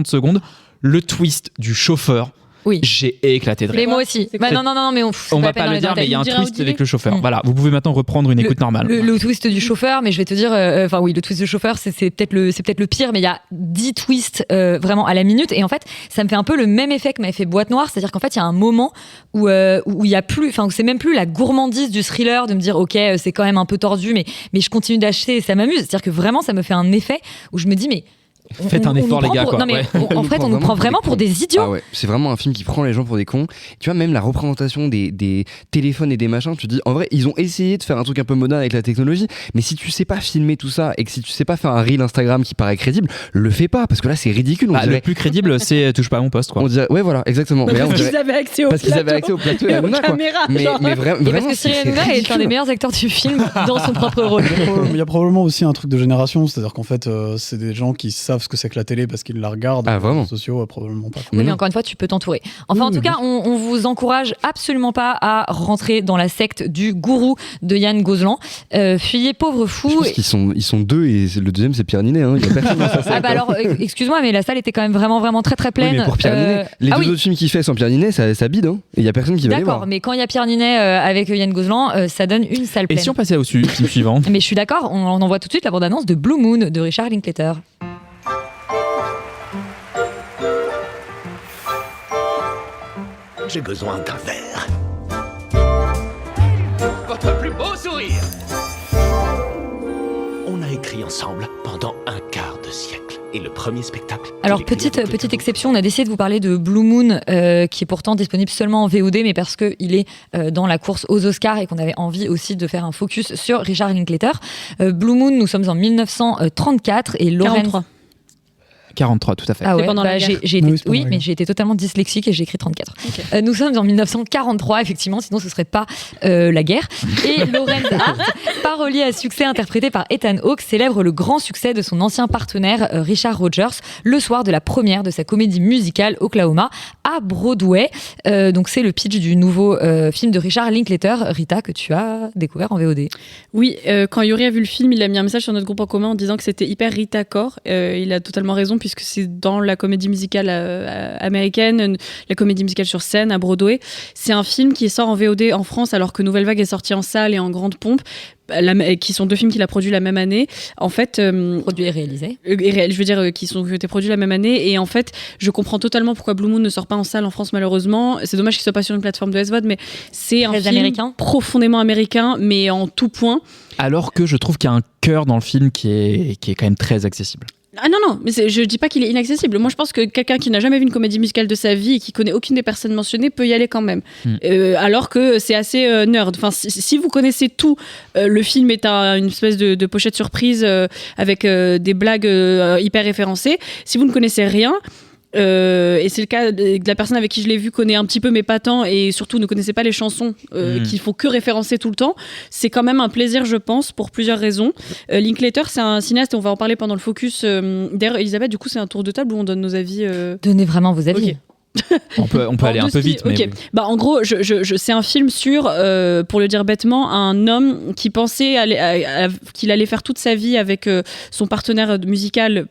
secondes, le twist du chauffeur. Oui. J'ai éclaté de rire. Mais moi aussi. Non, mais on va pas le dire, mais il y a un twist avec le chauffeur. Voilà, vous pouvez maintenant reprendre une écoute normale. Le twist du chauffeur, mais je vais te dire, le twist du chauffeur, c'est peut-être le pire, mais il y a 10 twists vraiment à la minute, et en fait, ça me fait un peu le même effet que m'avait fait Boîte Noire, c'est-à-dire qu'en fait, il y a un moment où il y a plus, où c'est même plus la gourmandise du thriller de me dire, ok, c'est quand même un peu tordu, mais je continue d'acheter et ça m'amuse. C'est-à-dire que vraiment, ça me fait un effet où je me dis, mais faites un effort, les gars. Non, mais en fait, on nous prend vraiment pour des idiots. Ah ouais, c'est vraiment un film qui prend les gens pour des cons. Tu vois, même la représentation des téléphones et des machins, tu te dis, en vrai, ils ont essayé de faire un truc un peu moderne avec la technologie, mais si tu sais pas filmer tout ça et que si tu sais pas faire un reel Instagram qui paraît crédible, le fais pas, parce que là, c'est ridicule. Le plus crédible, c'est touche pas à mon poste, quoi. On dirait, ouais, voilà, exactement. Parce qu'ils avaient accès au plateau et à la caméra. Mais vraiment, parce que Cyril Hanouna est un des meilleurs acteurs du film dans son propre rôle. Il y a probablement aussi un truc de génération, c'est-à-dire qu'en fait, c'est des gens qui savent ce que c'est que la télé parce qu'ils la regardent. Ah, vraiment? Les réseaux sociaux, probablement pas. Oui, mais encore une fois, tu peux t'entourer. Enfin, en tout cas, on vous encourage absolument pas à rentrer dans la secte du gourou de Yann Gozlan. Fuyez, pauvre fou. Je pense qu'ils sont 2 et le deuxième, c'est Pierre Ninet. Hein. Il y a personne dans sa secte. Ah bah alors, excuse-moi, mais la salle était quand même vraiment très très pleine. Oui, mais pour Pierre Ninet, les deux autres films qu'il fait sans Pierre Ninet, ça bide. Hein. Et il y a personne qui va les voir. D'accord, mais quand il y a Pierre Ninet avec Yann Gozlan, ça donne une salle pleine. Et si on passait au film suivant? Mais je suis d'accord, on envoie tout de suite la bande-annonce de Blue Moon de Richard Linklater. J'ai besoin d'un verre. Votre plus beau sourire. On a écrit ensemble pendant un quart de siècle. Et le premier spectacle... Alors, petite exception, on a décidé de vous parler de Blue Moon, qui est pourtant disponible seulement en VOD, mais parce qu'il est dans la course aux Oscars et qu'on avait envie aussi de faire un focus sur Richard Linklater. Blue Moon, nous sommes en 1934 et Laurence... 43, tout à fait. Ah ouais, pendant la guerre. Oui, mais j'ai été totalement dyslexique et j'ai écrit 34. Okay. Nous sommes en 1943, effectivement, sinon ce serait pas la guerre. Et Laurence Hart, parolier à succès interprété par Ethan Hawke, célèbre le grand succès de son ancien partenaire Richard Rogers le soir de la première de sa comédie musicale Oklahoma à Broadway. Donc c'est le pitch du nouveau film de Richard Linklater, Rita, que tu as découvert en VOD. Oui, quand Yuri a vu le film, il a mis un message sur notre groupe en commun en disant que c'était hyper Rita-core. Il a totalement raison, puisque c'est dans la comédie musicale américaine, la comédie musicale sur scène à Broadway. C'est un film qui sort en VOD en France alors que Nouvelle Vague est sorti en salle et en grande pompe, qui sont 2 films qu'il a produits la même année. En fait, produits et réalisés. Je veux dire, qui ont été produits la même année. Et en fait, je comprends totalement pourquoi Blue Moon ne sort pas en salle en France, malheureusement. C'est dommage qu'il soit pas sur une plateforme de SVOD, mais c'est un film américain, profondément américain, mais en tout point. Alors que je trouve qu'il y a un cœur dans le film qui est quand même très accessible. Ah non, mais je dis pas qu'il est inaccessible. Moi, je pense que quelqu'un qui n'a jamais vu une comédie musicale de sa vie et qui connaît aucune des personnes mentionnées peut y aller quand même. Alors que c'est assez nerd. Enfin, si vous connaissez tout, le film est une espèce de pochette surprise avec des blagues hyper référencées. Si vous ne connaissez rien... et c'est le cas de la personne avec qui je l'ai vu, connaît un petit peu mais pas tant, et surtout ne connaissait pas les chansons qu'il faut que référencer tout le temps. C'est quand même un plaisir, je pense, pour plusieurs raisons. Linklater, c'est un cinéaste et on va en parler pendant le focus. D'ailleurs, Elisabeth, du coup, c'est un tour de table où on donne nos avis. Donnez vraiment vos avis. Okay. On peut aller un peu vite, mais oui. Bah, en gros, c'est un film sur, pour le dire bêtement, un homme qui pensait qu'il allait faire toute sa vie avec son partenaire musical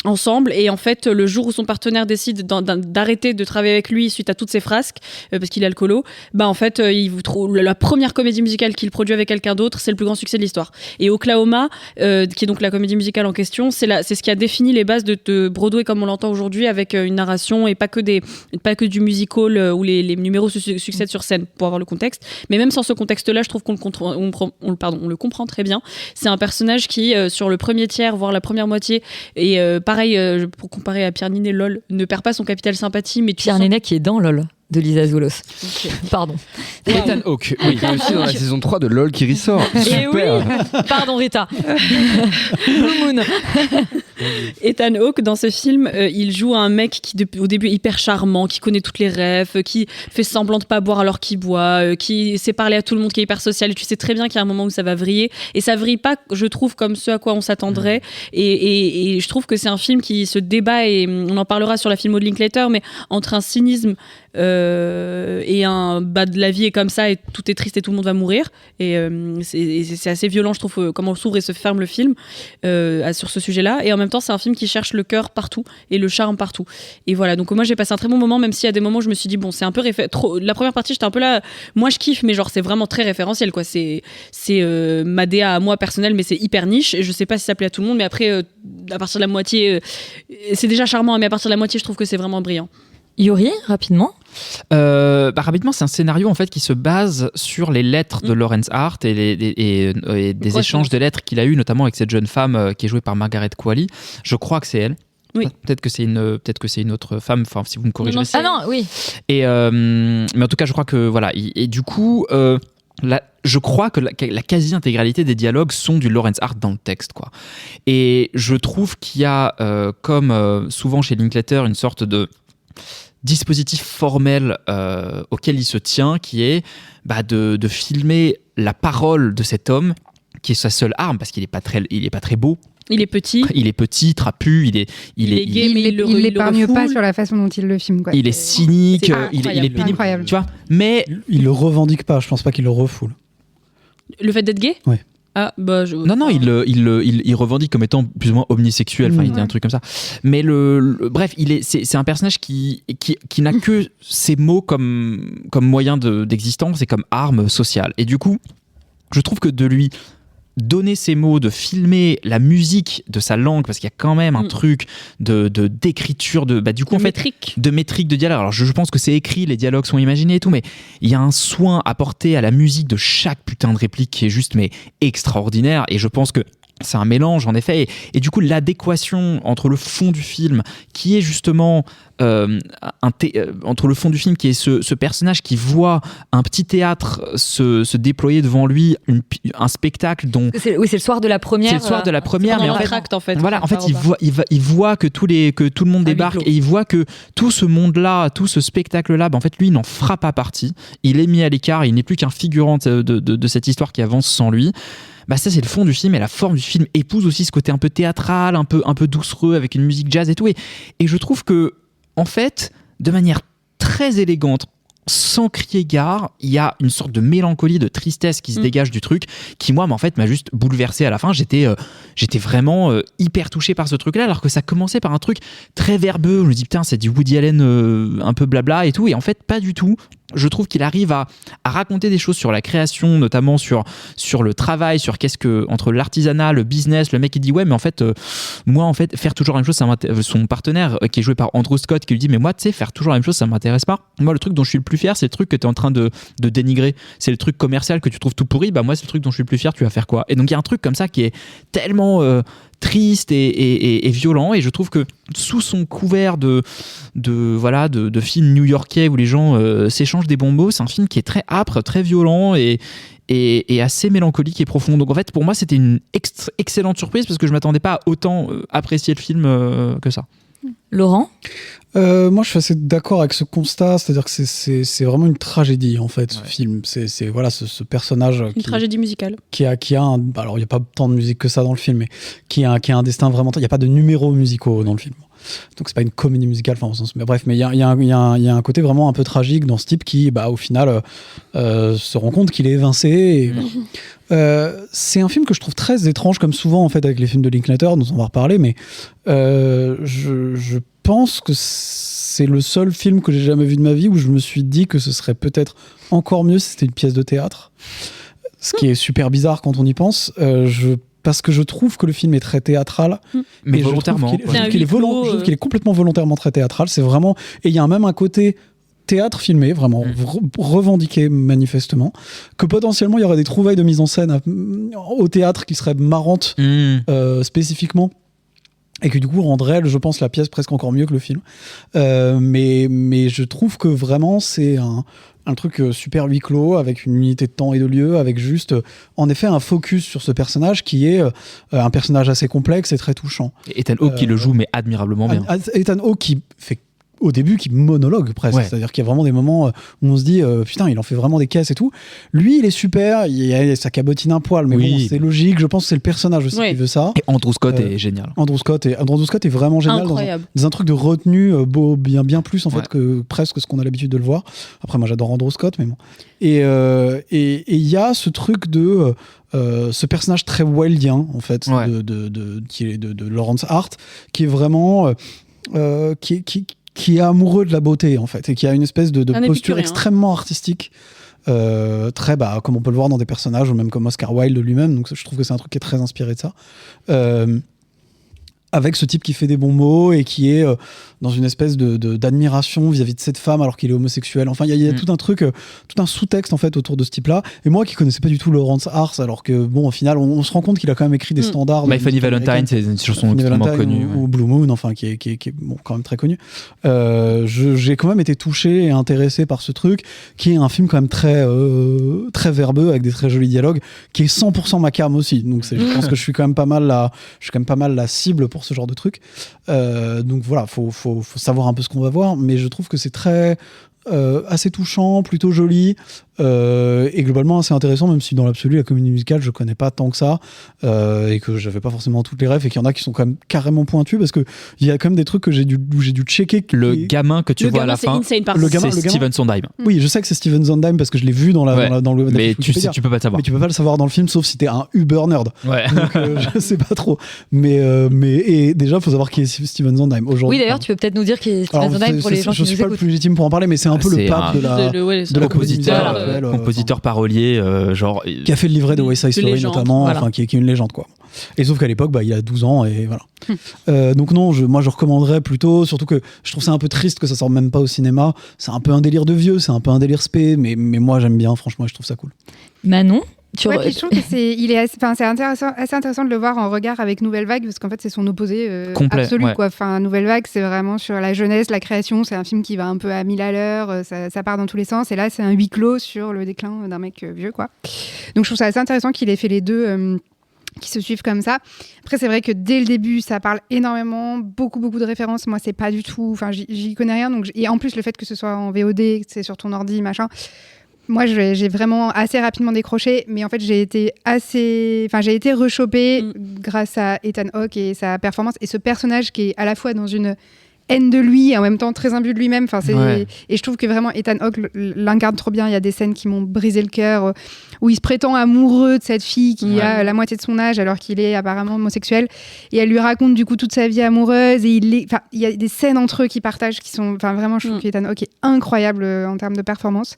ensemble, et en fait le jour où son partenaire décide d'arrêter de travailler avec lui suite à toutes ses frasques parce qu'il est alcoolo, en fait il vous trouve la première comédie musicale qu'il produit avec quelqu'un d'autre, c'est le plus grand succès de l'histoire. Et Oklahoma, qui est donc la comédie musicale en question, c'est ce qui a défini les bases de Broadway comme on l'entend aujourd'hui, avec une narration et pas que du musical où les numéros succèdent sur scène, pour avoir le contexte. Mais même sans ce contexte-là, je trouve qu'on le comprend très bien. C'est un personnage qui sur le premier tiers, voire la première moitié, et pareil, pour comparer à Pierre Ninet, LOL, ne perd pas son capital sympathie. Mais Pierre Ninet qui est dans LOL de Lisa Zoulos. Okay. Pardon. Ethan Hawke. Oui, il est aussi dans la saison 3 de LOL qui ressort. Super. Oui. Pardon Rita. Blue Moon. Ethan Hawke, dans ce film, il joue un mec qui au début est hyper charmant, qui connaît toutes les refs, qui fait semblant de pas boire alors qu'il boit, qui sait parler à tout le monde, qui est hyper social. Et tu sais très bien qu'il y a un moment où ça va vriller. Et ça vrille pas, je trouve, comme ce à quoi on s'attendrait. Et je trouve que c'est un film qui se débat, et on en parlera sur la filmo de Linklater, mais entre un cynisme et un de la vie est comme ça et tout est triste et tout le monde va mourir, et c'est assez violent, je trouve, comment s'ouvre et se ferme le film sur ce sujet-là. Et en même temps c'est un film qui cherche le cœur partout et le charme partout, et voilà. Donc moi j'ai passé un très bon moment, même si à des moments je me suis dit bon, c'est un peu trop. La première partie j'étais un peu là, moi je kiffe, mais genre c'est vraiment très référentiel quoi, c'est ma DA à moi personnelle, mais c'est hyper niche et je sais pas si ça plaît à tout le monde, mais après à partir de la moitié c'est déjà charmant, mais à partir de la moitié je trouve que c'est vraiment brillant. Yuri, rapidement. Rapidement, c'est un scénario en fait qui se base sur les lettres de Lawrence Hart et des échanges de lettres qu'il a eu, notamment avec cette jeune femme qui est jouée par Margaret Qualley. Je crois que c'est elle. Oui. Peut-être que c'est une autre femme. Enfin, si vous me corrigez. Ah non, oui. Et mais en tout cas, je crois que voilà. Et du coup. Je crois que la quasi-intégralité des dialogues sont du Lawrence Hart dans le texte, quoi. Et je trouve qu'il y a, comme souvent chez Linklater, une sorte de dispositif formel auquel il se tient, qui est de filmer la parole de cet homme, qui est sa seule arme, parce qu'il est pas très beau. Il est petit, trapu, il est gay, mais il l'épargne pas sur la façon dont il le filme, quoi. Il est cynique, il est pénible, incroyable. tu vois. Mais il le revendique pas, je pense pas qu'il le refoule. Le fait d'être gay ? Ouais. Ah, non, il revendique comme étant plus ou moins omnisexuel, enfin, il dit un truc comme ça. Mais bref, c'est un personnage qui n'a que ces mots comme moyen d'existence et comme arme sociale. Et du coup, je trouve que de lui donner ces mots, de filmer la musique de sa langue, parce qu'il y a quand même un truc d'écriture, du coup, en fait, de métrique de dialogue. Alors, je pense que c'est écrit, les dialogues sont imaginés et tout, mais il y a un soin apporté à la musique de chaque putain de réplique qui est juste, mais extraordinaire. Et je pense que c'est un mélange, en effet. Et du coup, l'adéquation entre le fond du film, qui est justement entre le fond du film, qui est ce personnage qui voit un petit théâtre se déployer devant lui, un spectacle dont... c'est le soir de la première. C'est le soir de la première, mais en fait. Voilà, en fait, il voit que tout le monde débarque, et il voit que tout ce monde-là, tout ce spectacle-là, en fait, lui, il n'en fera pas partie. Il est mis à l'écart, il n'est plus qu'un figurant de cette histoire qui avance sans lui. Ça c'est le fond du film, et la forme du film épouse aussi ce côté un peu théâtral, un peu doucereux, avec une musique jazz et tout, et je trouve que en fait, de manière très élégante, sans crier gare, il y a une sorte de mélancolie, de tristesse qui se dégage du truc, qui moi en fait m'a juste bouleversé à la fin. J'étais vraiment hyper touché par ce truc-là, alors que ça commençait par un truc très verbeux. Je me dis putain, c'est du Woody Allen un peu blabla et tout, et en fait pas du tout. Je trouve qu'il arrive à raconter des choses sur la création, notamment sur le travail, sur qu'est-ce que, entre l'artisanat, le business. Le mec il dit ouais, mais en fait moi en fait faire toujours la même chose, son partenaire qui est joué par Andrew Scott, qui lui dit mais moi tu sais, faire toujours la même chose ça m'intéresse pas. Moi le truc dont je suis le plus fier, c'est le truc que tu es en train de dénigrer, c'est le truc commercial que tu trouves tout pourri. Moi c'est le truc dont je suis le plus fier, tu vas faire quoi? Et donc il y a un truc comme ça qui est tellement triste et violent, et je trouve que sous son couvert de films new-yorkais où les gens s'échangent des bons mots, c'est un film qui est très âpre, très violent et assez mélancolique et profond. Donc en fait pour moi c'était une excellente surprise, parce que je m'attendais pas à autant apprécier le film que ça. Laurent? Moi je suis assez d'accord avec ce constat, c'est-à-dire que c'est vraiment une tragédie en fait, ce film. C'est ce personnage une tragédie musicale qui a alors il n'y a pas tant de musique que ça dans le film, mais qui a un destin vraiment, il n'y a pas de numéros musicaux dans le film. Donc c'est pas une comédie musicale, enfin, au sens, mais bref, mais il y a un côté vraiment un peu tragique dans ce type qui, au final, se rend compte qu'il est évincé. Et, c'est un film que je trouve très étrange, comme souvent en fait avec les films de Linklater, dont on va reparler, mais je pense que c'est le seul film que j'ai jamais vu de ma vie où je me suis dit que ce serait peut-être encore mieux si c'était une pièce de théâtre. Ce qui est super bizarre quand on y pense. Parce que je trouve que le film est très théâtral. Mais volontairement. Je trouve qu'il est complètement volontairement très théâtral. C'est vraiment... Et il y a même un côté théâtre filmé, vraiment revendiqué manifestement, que potentiellement il y aurait des trouvailles de mise en scène au théâtre qui seraient marrantes spécifiquement. Et que du coup rendrait, je pense, la pièce presque encore mieux que le film. Mais je trouve que vraiment c'est un truc super huis clos, avec une unité de temps et de lieu, avec juste, en effet, un focus sur ce personnage qui est un personnage assez complexe et très touchant. Et Ethan Hawke qui le joue, mais admirablement bien. Ethan Hawke qui fait au début qui monologue presque, c'est-à-dire qu'il y a vraiment des moments où on se dit putain il en fait vraiment des caisses et tout. Lui il est super, ça cabotine un poil, mais bon c'est logique, je pense que c'est le personnage aussi qui veut ça. Et Andrew Scott est génial. Andrew Scott est vraiment génial dans un truc de retenue bien plus en fait que presque ce qu'on a l'habitude de le voir. Après moi j'adore Andrew Scott, mais bon. Et il y a ce truc de ce personnage très wildien en fait de Lawrence Hart qui est vraiment qui est amoureux de la beauté en fait et qui a une espèce de posture extrêmement artistique, très comme on peut le voir dans des personnages ou même comme Oscar Wilde lui-même. Donc je trouve que c'est un truc qui est très inspiré de ça, avec ce type qui fait des bons mots et qui est dans une espèce d'admiration vis-à-vis de cette femme alors qu'il est homosexuel. Enfin, il y a tout un truc, tout un sous-texte en fait autour de ce type-là. Et moi qui connaissais pas du tout Lawrence Hart, alors que bon, au final, on se rend compte qu'il a quand même écrit des standards. My Funny Valentine, c'est une chanson extrêmement connue. Ou Blue Moon, enfin, qui est bon, quand même très connu. J'ai quand même été touché et intéressé par ce truc, qui est un film quand même très verbeux, avec des très jolis dialogues, qui est 100% ma cam aussi. Donc je pense que je suis quand même pas mal la cible pour ce genre de truc. Donc voilà, faut savoir un peu ce qu'on va voir, mais je trouve que c'est très assez touchant, plutôt joli, et globalement assez intéressant, même si dans l'absolu la comédie musicale je connais pas tant que ça, et que j'avais pas forcément toutes les refs, et qu'il y en a qui sont quand même carrément pointus, parce que il y a quand même des trucs où j'ai dû checker. Le gamin que tu vois à la fin, c'est Steven Sondheim. Oui, je sais que c'est Steven Sondheim parce que je l'ai vu dans le mais tu peux pas le savoir. Mais tu peux pas le savoir dans le film, sauf si t'es un uber nerd. Donc je sais pas trop, mais et déjà faut savoir qui est Steven Sondheim aujourd'hui. Oui, d'ailleurs tu peux peut-être nous dire qui est Steven Sondheim pour les gens qui nous écoutent. Je suis pas le plus légitime pour en parler, mais c'est un peu le pape de la compositeur parolier, genre qui a fait le livret de West Side Story notamment, enfin qui est une légende quoi. Et sauf qu'à l'époque il a 12 ans et voilà. Donc non, moi je recommanderais plutôt, surtout que je trouve ça un peu triste que ça sorte même pas au cinéma. C'est un peu un délire de vieux, c'est un peu un délire spé, mais moi j'aime bien, franchement, je trouve ça cool. Manon, puis je trouve que c'est assez intéressant de le voir en regard avec Nouvelle Vague, parce qu'en fait c'est son opposé absolu quoi. Enfin, Nouvelle Vague c'est vraiment sur la jeunesse, la création, c'est un film qui va un peu à 1000 à l'heure, ça part dans tous les sens, et là c'est un huis clos sur le déclin d'un mec vieux quoi. Donc je trouve ça assez intéressant qu'il ait fait les deux qui se suivent comme ça. Après c'est vrai que dès le début ça parle énormément, beaucoup de références. Moi c'est pas du tout, enfin j'y connais rien, donc et en plus le fait que ce soit en VOD, que c'est sur ton ordi machin, moi, j'ai vraiment assez rapidement décroché, mais en fait, j'ai été rechopée grâce à Ethan Hawke et sa performance, et ce personnage qui est à la fois dans une haine de lui et en même temps très imbu de lui-même. Enfin, et je trouve que vraiment Ethan Hawke l'incarne trop bien. Il y a des scènes qui m'ont brisé le cœur, où il se prétend amoureux de cette fille qui a la moitié de son âge alors qu'il est apparemment homosexuel, et elle lui raconte du coup toute sa vie amoureuse, et il y a des scènes entre eux qui partagent qui sont vraiment, je trouve qu'Ethan Hawke est incroyable en termes de performance.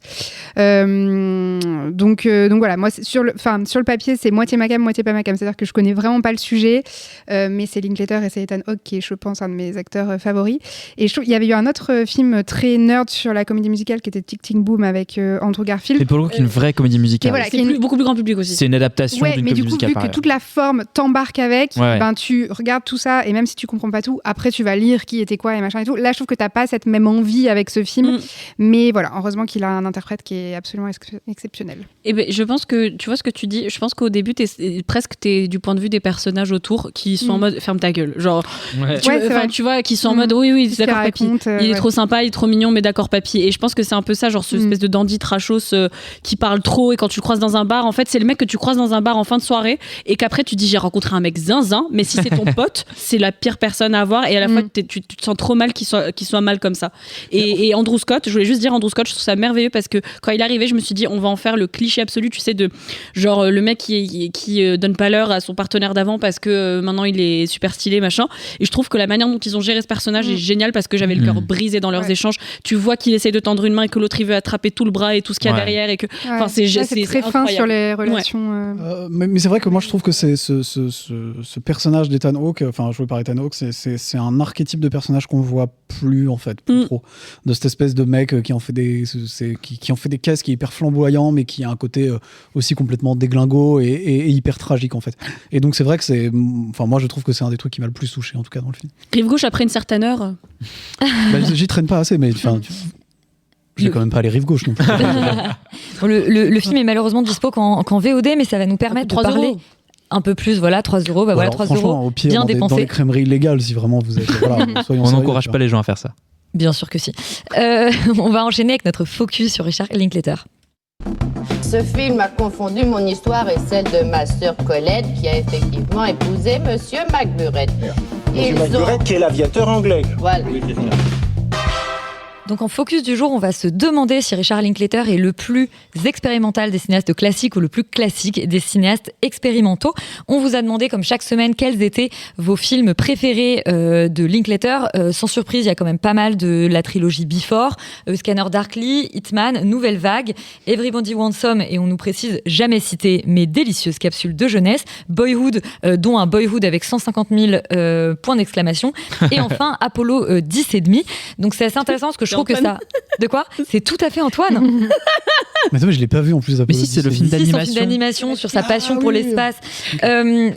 Donc voilà, moi sur le papier c'est moitié ma cam, moitié pas ma cam, c'est-à-dire que je connais vraiment pas le sujet, mais c'est Linklater et c'est Ethan Hawke qui est, je pense, un de mes acteurs favoris. Et je trouve il y avait eu un autre film très nerd sur la comédie musicale qui était Tic Tic Boom avec Andrew Garfield. C'est pour le coup une vraie comédie musicale. Voilà, c'est beaucoup plus grand public aussi. C'est une adaptation d'une comédie musicale. Mais du coup, vu que toute la forme t'embarque avec, tu regardes tout ça, et même si tu comprends pas tout, après tu vas lire qui était quoi et machin et tout. Là, je trouve que t'as pas cette même envie avec ce film, mais voilà, heureusement qu'il a un interprète qui est absolument exceptionnel. Et ben, je pense que tu vois ce que tu dis. Je pense qu'au début, t'es du point de vue des personnages autour qui sont en mode ferme ta gueule, genre. Tu vois, qui sont en mode oui, Oui, d'accord, papy. Il est trop sympa, il est trop mignon, mais d'accord, papy. Et je pense que c'est un peu ça, genre ce espèce de dandy trashos qui parle trop, et quand tu le croises dans un bar, en fait, c'est le mec que tu croises dans un bar en fin de soirée, et qu'après tu dis j'ai rencontré un mec zinzin, mais si c'est ton pote, c'est la pire personne à avoir, et à la fois tu te sens trop mal qu'il soit mal comme ça. Et Andrew Scott, je voulais juste dire Andrew Scott, je trouve ça merveilleux parce que quand il est arrivé, je me suis dit on va en faire le cliché absolu, tu sais, de genre le mec qui donne pas l'heure à son partenaire d'avant parce que maintenant il est super stylé, machin. Et je trouve que la manière dont ils ont géré ce personnage est géniale parce que j'avais le cœur brisé dans leurs échanges. Tu vois qu'il essaie de tendre une main et que l'autre il veut attraper tout le bras et tout ce qu'il y a derrière, et que c'est très fin sur les relations. Mais c'est vrai que moi je trouve que c'est ce personnage d'Ethan Hawke, enfin joué par Ethan Hawke, c'est un archétype de personnage qu'on voit plus en fait, plus trop, de cette espèce de mec qui en fait des caisses, qui est hyper flamboyant mais qui a un côté aussi complètement déglingo et hyper tragique en fait. Et donc c'est vrai que moi je trouve que c'est un des trucs qui m'a le plus touché en tout cas dans le film. Rive gauche après une certaine heure. J'y traîne pas assez, mais j'ai quand même pas les rives gauches non plus. Le film est malheureusement dispo qu'en VOD, mais ça va nous permettre de parler un peu plus, 3 €, voilà, 3 € au pire, bien dans dépensés. Dans les crèmeries illégales, si vraiment vous êtes... On n'encourage pas les gens à faire ça. Bien sûr que si. On va enchaîner avec notre focus sur Richard Linklater. Ce film a confondu mon histoire et celle de ma sœur Colette, qui a effectivement épousé Monsieur McBurret. Monsieur McBurret, qui est l'aviateur anglais. Voilà. Donc en focus du jour, on va se demander si Richard Linklater est le plus expérimental des cinéastes classiques ou le plus classique des cinéastes expérimentaux. On vous a demandé, comme chaque semaine, quels étaient vos films préférés de Linklater. Sans surprise, il y a quand même pas mal de la trilogie Before, Scanner Darkly, Hitman, Nouvelle Vague, Everybody Wants Some, et on nous précise jamais cité, mais délicieuse capsule de jeunesse, Boyhood, dont un Boyhood avec 150 000 points d'exclamation, et enfin Apollo 10 et demi. Donc c'est assez intéressant parce que je trouve que ça... De quoi ? C'est tout à fait Antoine. Mais je l'ai pas vu en plus. Mais si, c'est le film d'animation. C'est son film d'animation sur sa passion pour l'espace.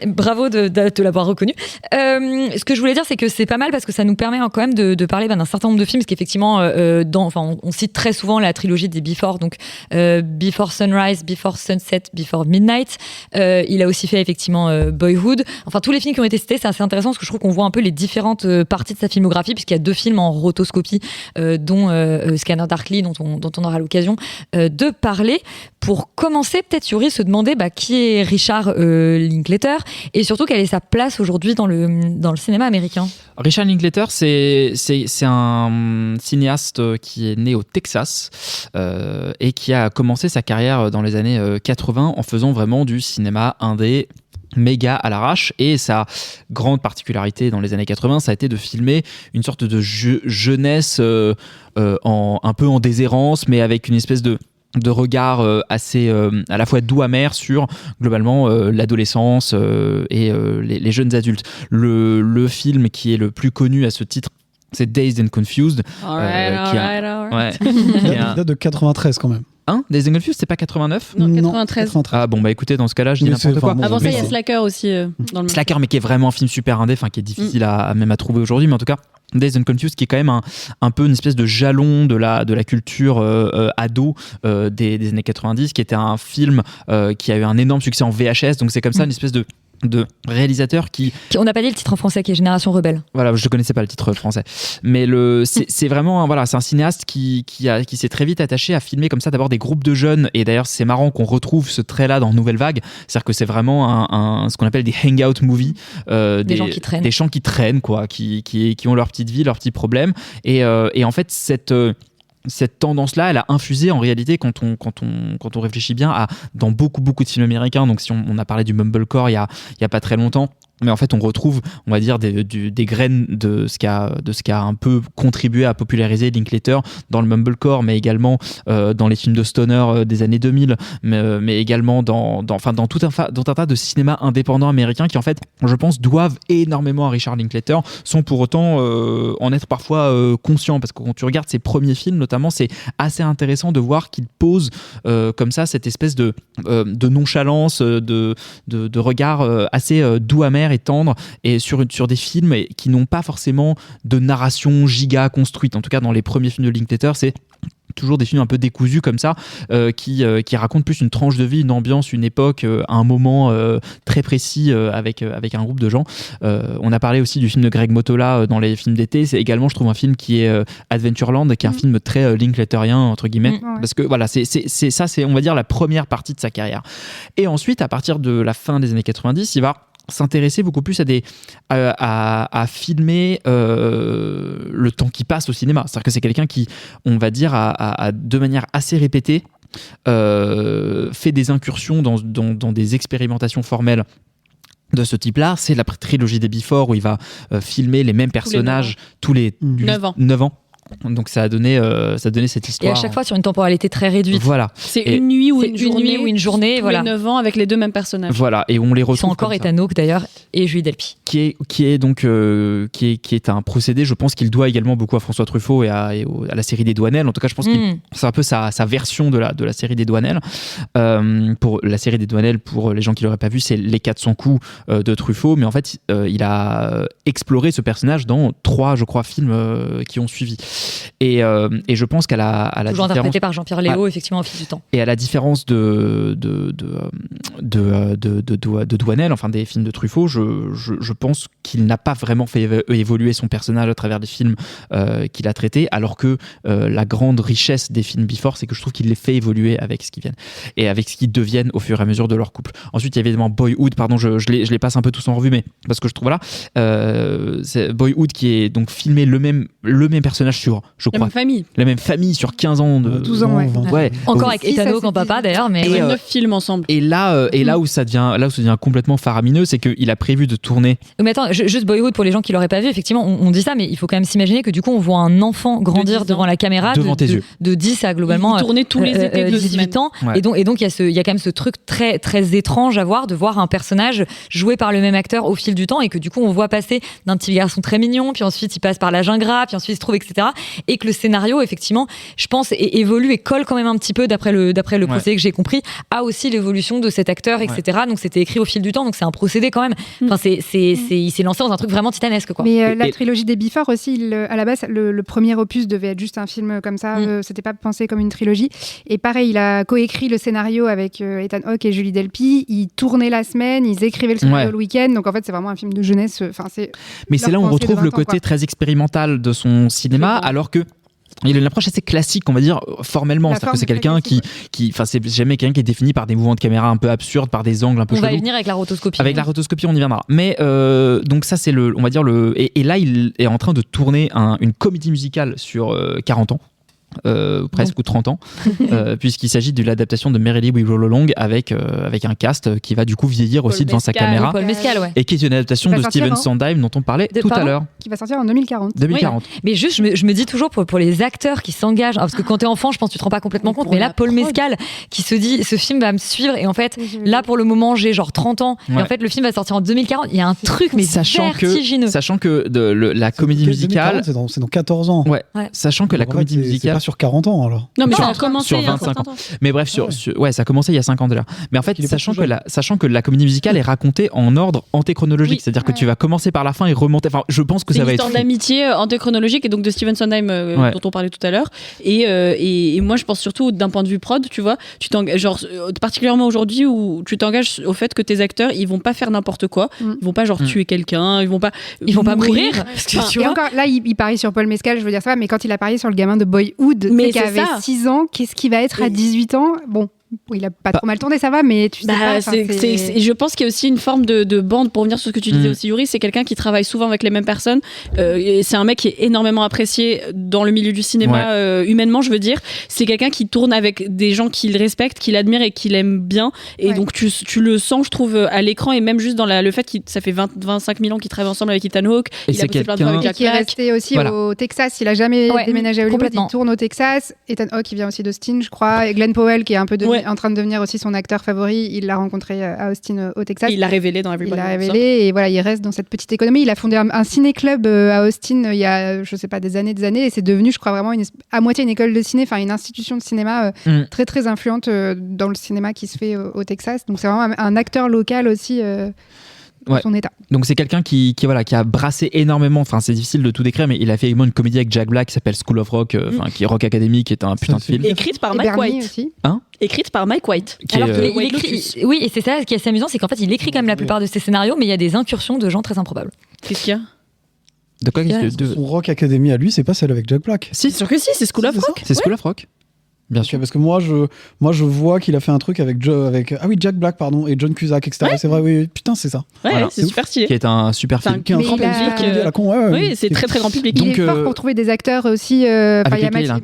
Bravo de l'avoir reconnu. Ce que je voulais dire, c'est que c'est pas mal parce que ça nous permet quand même de parler d'un certain nombre de films, parce qu'effectivement, on cite très souvent la trilogie des Before, donc Before Sunrise, Before Sunset, Before Midnight. Il a aussi fait effectivement Boyhood. Enfin, tous les films qui ont été cités, c'est assez intéressant parce que je trouve qu'on voit un peu les différentes parties de sa filmographie, puisqu'il y a 2 films en rotoscopie, dont Scanner Darkly, dont on aura l'occasion de parler. Pour commencer, peut-être Yuri, se demander qui est Richard Linklater et surtout quelle est sa place aujourd'hui dans le cinéma américain. Richard Linklater, c'est un cinéaste qui est né au Texas et qui a commencé sa carrière dans les années 80 en faisant vraiment du cinéma indé méga à l'arrache, et sa grande particularité dans les années 80, ça a été de filmer une sorte de jeunesse un peu en déshérence, mais avec une espèce de regard assez à la fois doux amer sur globalement l'adolescence et les jeunes adultes. Le film qui est le plus connu à ce titre, c'est Dazed and Confused, qui date de 93 quand même. Dazed and Confused, c'est pas 89 ? Non, 93. Ah bon, écoutez, dans ce cas-là, je dis n'importe quoi. Avant ça, il y a Slacker aussi. Dans le Slacker, mais qui est vraiment un film super indé, qui est difficile à trouver aujourd'hui, mais en tout cas, Dazed and Confused, qui est quand même un peu une espèce de jalon de la culture ado des années 90, qui était un film qui a eu un énorme succès en VHS, donc c'est comme ça une espèce de réalisateur qui... On n'a pas dit le titre en français, qui est Génération Rebelle. Voilà, je ne connaissais pas le titre français. Mais c'est vraiment... c'est un cinéaste qui s'est très vite attaché à filmer comme ça, d'abord des groupes de jeunes. Et d'ailleurs, c'est marrant qu'on retrouve ce trait-là dans Nouvelle Vague. C'est-à-dire que c'est vraiment ce qu'on appelle des hangout movies. Des gens qui traînent. Des gens qui traînent, quoi, qui ont leur petite vie, leurs petits problèmes. Et en fait, cette tendance-là, elle a infusé en réalité, quand on réfléchit bien, dans beaucoup de films américains. Donc si on a parlé du mumblecore il y a pas très longtemps, mais en fait on retrouve, on va dire, des graines de ce qui a un peu contribué à populariser Linklater dans le mumblecore, mais également dans les films de stoner des années 2000, mais également dans tout un tas de cinéma indépendant américain qui, en fait, je pense, doivent énormément à Richard Linklater, sans pour autant en être parfois conscient, parce que quand tu regardes ses premiers films notamment, c'est assez intéressant de voir qu'il pose comme ça cette espèce de nonchalance, de regard assez doux amer et tendre, et sur des films qui n'ont pas forcément de narration giga construite. En tout cas, dans les premiers films de Linklater, c'est toujours des films un peu décousus comme ça, qui racontent plus une tranche de vie, une ambiance, une époque, un moment très précis avec un groupe de gens. On a parlé aussi du film de Greg Mottola dans les films d'été. C'est également, je trouve, un film qui est Adventureland, qui est un film très Linklaterien, entre guillemets, parce que voilà, c'est on va dire la première partie de sa carrière. Et ensuite, à partir de la fin des années 90, il va s'intéresser beaucoup plus à filmer le temps qui passe au cinéma. C'est-à-dire que c'est quelqu'un qui, on va dire, de manière assez répétée, fait des incursions dans des expérimentations formelles de ce type-là. C'est la trilogie des Before où il va filmer les mêmes personnages tous les 9 ans. Donc ça a donné cette histoire. Et à chaque fois sur une temporalité très réduite. Voilà. C'est une nuit ou une journée, tous les 9 ans avec les deux mêmes personnages. Voilà, et on les retrouve. Ils sont encore Ethan Hawke d'ailleurs et Julie Delpy. Qui est un procédé, je pense qu'il doit également beaucoup à François Truffaut et à la série des Douanelles. En tout cas, je pense que c'est un peu sa version de la série des Douanelles. Pour la série des Douanelles, pour les gens qui l'auraient pas vu, c'est Les 400 coups de Truffaut, mais en fait, il a exploré ce personnage dans 3, je crois, films qui ont suivi. Et je pense qu'à la toujours interprété par Jean-Pierre Léaud, effectivement, au fil du temps. Et à la différence de Douanel, enfin des films de Truffaut, je pense qu'il n'a pas vraiment fait évoluer son personnage à travers les films qu'il a traités, alors que la grande richesse des films Before, c'est que je trouve qu'il les fait évoluer avec ce qu'ils viennent et avec ce qu'ils deviennent au fur et à mesure de leur couple. Ensuite, il y a évidemment Boyhood, pardon, je les passe un peu tous en revue, mais parce que je trouve c'est Boyhood qui est donc filmé le même personnage sur, je crois, la même famille sur 15 ans, 12 ans, ouais. Encore avec Ethan Hawke en papa d'ailleurs, mais 9 films ensemble. Et là où ça devient complètement faramineux, c'est qu'il a prévu de tourner. Mais attends, juste Boyhood pour les gens qui l'auraient pas vu, effectivement, on dit ça, mais il faut quand même s'imaginer que du coup on voit un enfant grandir devant la caméra de 10 à globalement tourner tous les étés de 18 ans, ouais. et donc il y a quand même ce truc très très étrange à voir, de voir un personnage joué par le même acteur au fil du temps, et que du coup on voit passer d'un petit garçon très mignon, puis ensuite il passe par l'âge ingrat, puis ensuite il se trouve, etc. Et que le scénario, effectivement, je pense, évolue et colle quand même un petit peu, d'après le procédé que j'ai compris, à aussi l'évolution de cet acteur, etc. Donc c'était écrit au fil du temps, donc c'est un procédé quand même. Enfin, il s'est lancé dans un truc vraiment titanesque, quoi. Mais la trilogie des Before aussi, à la base, le premier opus devait être juste un film comme ça, c'était pas pensé comme une trilogie. Et pareil, il a coécrit le scénario avec Ethan Hawke et Julie Delpy. Ils tournaient la semaine, ils écrivaient le scénario le week-end. Donc en fait, c'est vraiment un film de jeunesse. Mais c'est là où on retrouve le côté très expérimental de son cinéma, alors que il a une approche assez classique, on va dire, formellement. C'est-à-dire que c'est quelqu'un c'est jamais quelqu'un qui est défini par des mouvements de caméra un peu absurdes, par des angles un peu chelous. On va y venir avec la rotoscopie. Avec la rotoscopie, on y viendra. Mais donc ça, c'est on va dire et là, il est en train de tourner une comédie musicale sur 40 ans. Presque ou 30 ans, puisqu'il s'agit de l'adaptation de Merrily We Roll Along avec un cast qui va du coup vieillir aussi devant sa caméra, Paul Mescal, ouais. Et qui est une adaptation de Stephen Sondheim dont on parlait tout à l'heure, qui va sortir en 2040. Oui. Mais juste je me dis toujours pour les acteurs qui s'engagent, parce que quand t'es enfant, je pense que tu te rends pas complètement compte, mais là Paul Mescal qui se dit ce film va me suivre, et en fait là pour le moment j'ai genre 30 ans, et en fait le film va sortir en 2040. Il y a un truc mais vertigineux. Sachant que la comédie musicale, c'est dans 14 ans. Ouais. Sachant que la comédie musicale sur 40 ans alors. Non, mais ça a commencé sur 25 ans. Mais bref, ça a commencé il y a 5 ans déjà. Mais en fait, sachant que la comédie musicale est racontée en ordre antéchronologique, c'est-à-dire que tu vas commencer par la fin et remonter. Enfin, je pense que ça va être. C'est une histoire d'amitié antéchronologique, et donc de Stephen Sondheim dont on parlait tout à l'heure. Et moi, je pense surtout d'un point de vue prod, tu vois, particulièrement aujourd'hui où tu t'engages au fait que tes acteurs, ils vont pas faire n'importe quoi, ils vont pas tuer quelqu'un, ils vont pas mourir. Parce que, et encore là, il parie sur Paul Mescal, je veux dire ça, mais quand il a parié sur le gamin de Boyhood, qui avait 6 ans, qu'est-ce qu'il va être à 18 ans? Bon, il a pas trop mal tourné, ça va, mais tu sais pas. Je pense qu'il y a aussi une forme de bande, pour revenir sur ce que tu disais aussi, Yuri. C'est quelqu'un qui travaille souvent avec les mêmes personnes. Et c'est un mec qui est énormément apprécié dans le milieu du cinéma, humainement, je veux dire. C'est quelqu'un qui tourne avec des gens qu'il respecte, qu'il admire et qu'il aime bien. Et donc, tu le sens, je trouve, à l'écran, et même juste dans le fait que ça fait 25 000 ans qu'il travaille ensemble avec Ethan Hawke. Il a bossé plein de fois avec Jack Black. Il est resté aussi au Texas. Il a jamais déménagé à Hollywood. Il tourne au Texas. Ethan Hawke, il vient aussi d'Austin, je crois. Et Glenn Powell, qui est un peu en train de devenir aussi son acteur favori, il l'a rencontré à Austin, au Texas. Il l'a révélé dans Everybody. Il l'a révélé, et voilà, il reste dans cette petite économie. Il a fondé un ciné-club à Austin il y a, je sais pas, des années, et c'est devenu, je crois, vraiment à moitié une école de ciné, enfin une institution de cinéma très très influente dans le cinéma qui se fait au Texas. Donc c'est vraiment un acteur local aussi. son état. Donc c'est quelqu'un qui a brassé énormément, enfin c'est difficile de tout décrire, mais il a fait également une comédie avec Jack Black qui s'appelle School of Rock, qui est Rock Academy, qui est un putain de film. Écrite par Mike White aussi. Écrite par Mike White. Alors qu'il écrit, oui, et c'est ça qui est assez amusant, c'est qu'en fait il écrit quand même la plupart de ses scénarios, mais il y a des incursions de gens très improbables. Qu'est-ce qu'il y a? De quoi Son Rock Academy à lui, c'est pas celle avec Jack Black. Si, c'est sûr que si, c'est School of Rock. C'est School of Rock. Bien sûr. Parce que moi je vois qu'il a fait un truc avec Jack Black et John Cusack, etc. Ouais. C'est vrai, oui, putain, c'est ça. Ouais, voilà. C'est super stylé. Qui est un super film. Qui est un grand public. Oui, c'est très très grand public. Il est fort pour trouver des acteurs aussi. Il y a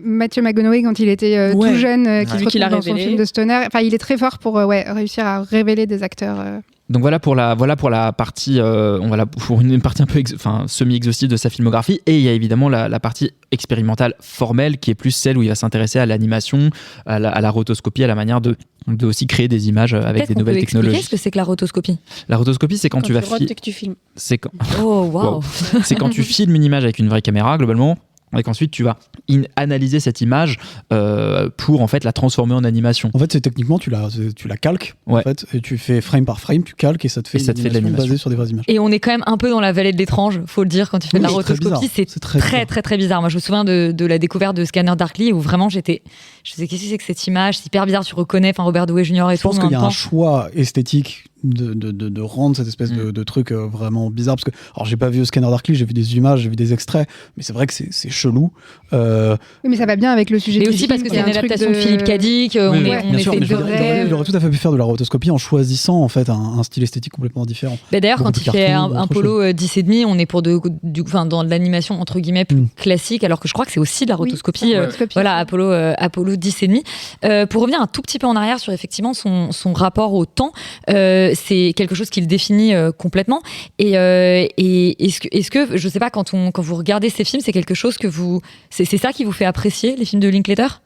Matthew McConaughey quand il était tout jeune, qui se retrouve dans son film de Stoner. Enfin, il est très fort pour réussir à révéler des acteurs. Donc voilà pour la partie, pour une partie un peu semi-exhaustive de sa filmographie. Et il y a évidemment la partie expérimentale formelle qui est plus celle où il va s'intéresser à l'animation, à la rotoscopie, à la manière de aussi créer des images avec des nouvelles technologies. Qu'est-ce que c'est que la rotoscopie? La rotoscopie, c'est quand tu vas filmer. Que tu filmes. C'est quand... Oh wow. C'est quand tu filmes une image avec une vraie caméra globalement. Et qu'ensuite tu vas analyser cette image pour en fait la transformer en animation. En fait, c'est techniquement tu la calques en fait, et tu fais frame par frame, tu calques et ça te fait de l'animation basée sur des vraies images. Et on est quand même un peu dans la vallée de l'étrange, faut le dire, quand tu fais de la rotoscopie, c'est très bizarre. Moi je me souviens de la découverte de Scanner Darkly où vraiment je disais qu'est-ce que c'est que cette image, c'est hyper bizarre, tu reconnais Robert Downey Jr. et tout. Je pense qu'il y a un choix esthétique de rendre cette espèce de truc vraiment bizarre, parce que alors j'ai pas vu Scanner Darkly, j'ai vu des images, j'ai vu des extraits, mais c'est vrai que c'est chelou. Oui, mais ça va bien avec le sujet. Et aussi parce que c'est une adaptation de Philippe Cadic. Il aurait tout à fait pu faire de la rotoscopie en choisissant en fait un style esthétique complètement différent. D'ailleurs, quand il fait un Polo 10,5, on est pour dans de l'animation entre guillemets plus classique, alors que je crois que c'est aussi de la rotoscopie. Voilà, Apollo 10,5. Pour revenir un tout petit peu en arrière sur effectivement son rapport au temps. C'est quelque chose qui le définit complètement. Et est-ce que, je sais pas, quand vous regardez ces films, c'est quelque chose que c'est ça qui vous fait apprécier les films de Linklater?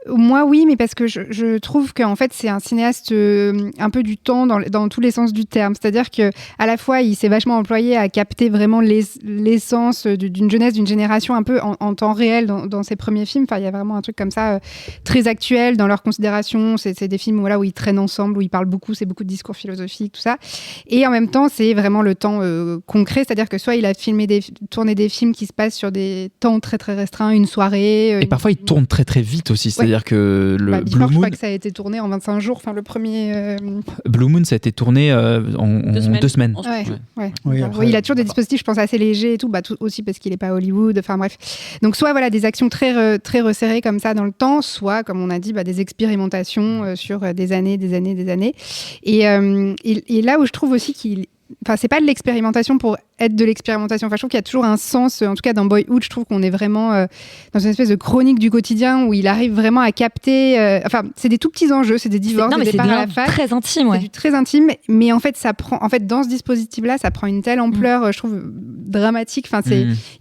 Moi, oui, mais parce que je trouve qu'en fait, c'est un cinéaste un peu du temps dans tous les sens du terme. C'est-à-dire qu'à la fois, il s'est vachement employé à capter vraiment l'essence d'une jeunesse, d'une génération un peu en temps réel dans ses premiers films. Enfin, il y a vraiment un truc comme ça très actuel dans leurs considérations. C'est des films où ils traînent ensemble, où ils parlent beaucoup, c'est beaucoup de discours philosophiques, tout ça. Et en même temps, c'est vraiment le temps concret. C'est-à-dire que soit il a tourné des films qui se passent sur des temps très très restreints, une soirée. Et parfois, il tourne très très vite aussi. C'est-à-dire que le Blue Moon, je crois que ça a été tourné en 25 jours, le premier. Blue Moon, ça a été tourné en 2 semaines. Ouais. Oui, il a toujours des dispositifs, je pense, assez légers et tout, aussi parce qu'il n'est pas à Hollywood. Enfin bref. Donc soit des actions très très resserrées comme ça dans le temps, soit comme on a dit, des expérimentations sur des années. Et là où je trouve aussi c'est pas de l'expérimentation pour être de l'expérimentation. Enfin, je trouve qu'il y a toujours un sens, en tout cas dans Boyhood, je trouve qu'on est vraiment dans une espèce de chronique du quotidien où il arrive vraiment à capter. C'est des tout petits enjeux, c'est des divorces, des départs à la fac. Très intime, ouais. C'est du très intime, mais en fait, dans ce dispositif-là, ça prend une telle ampleur, je trouve, dramatique. Enfin,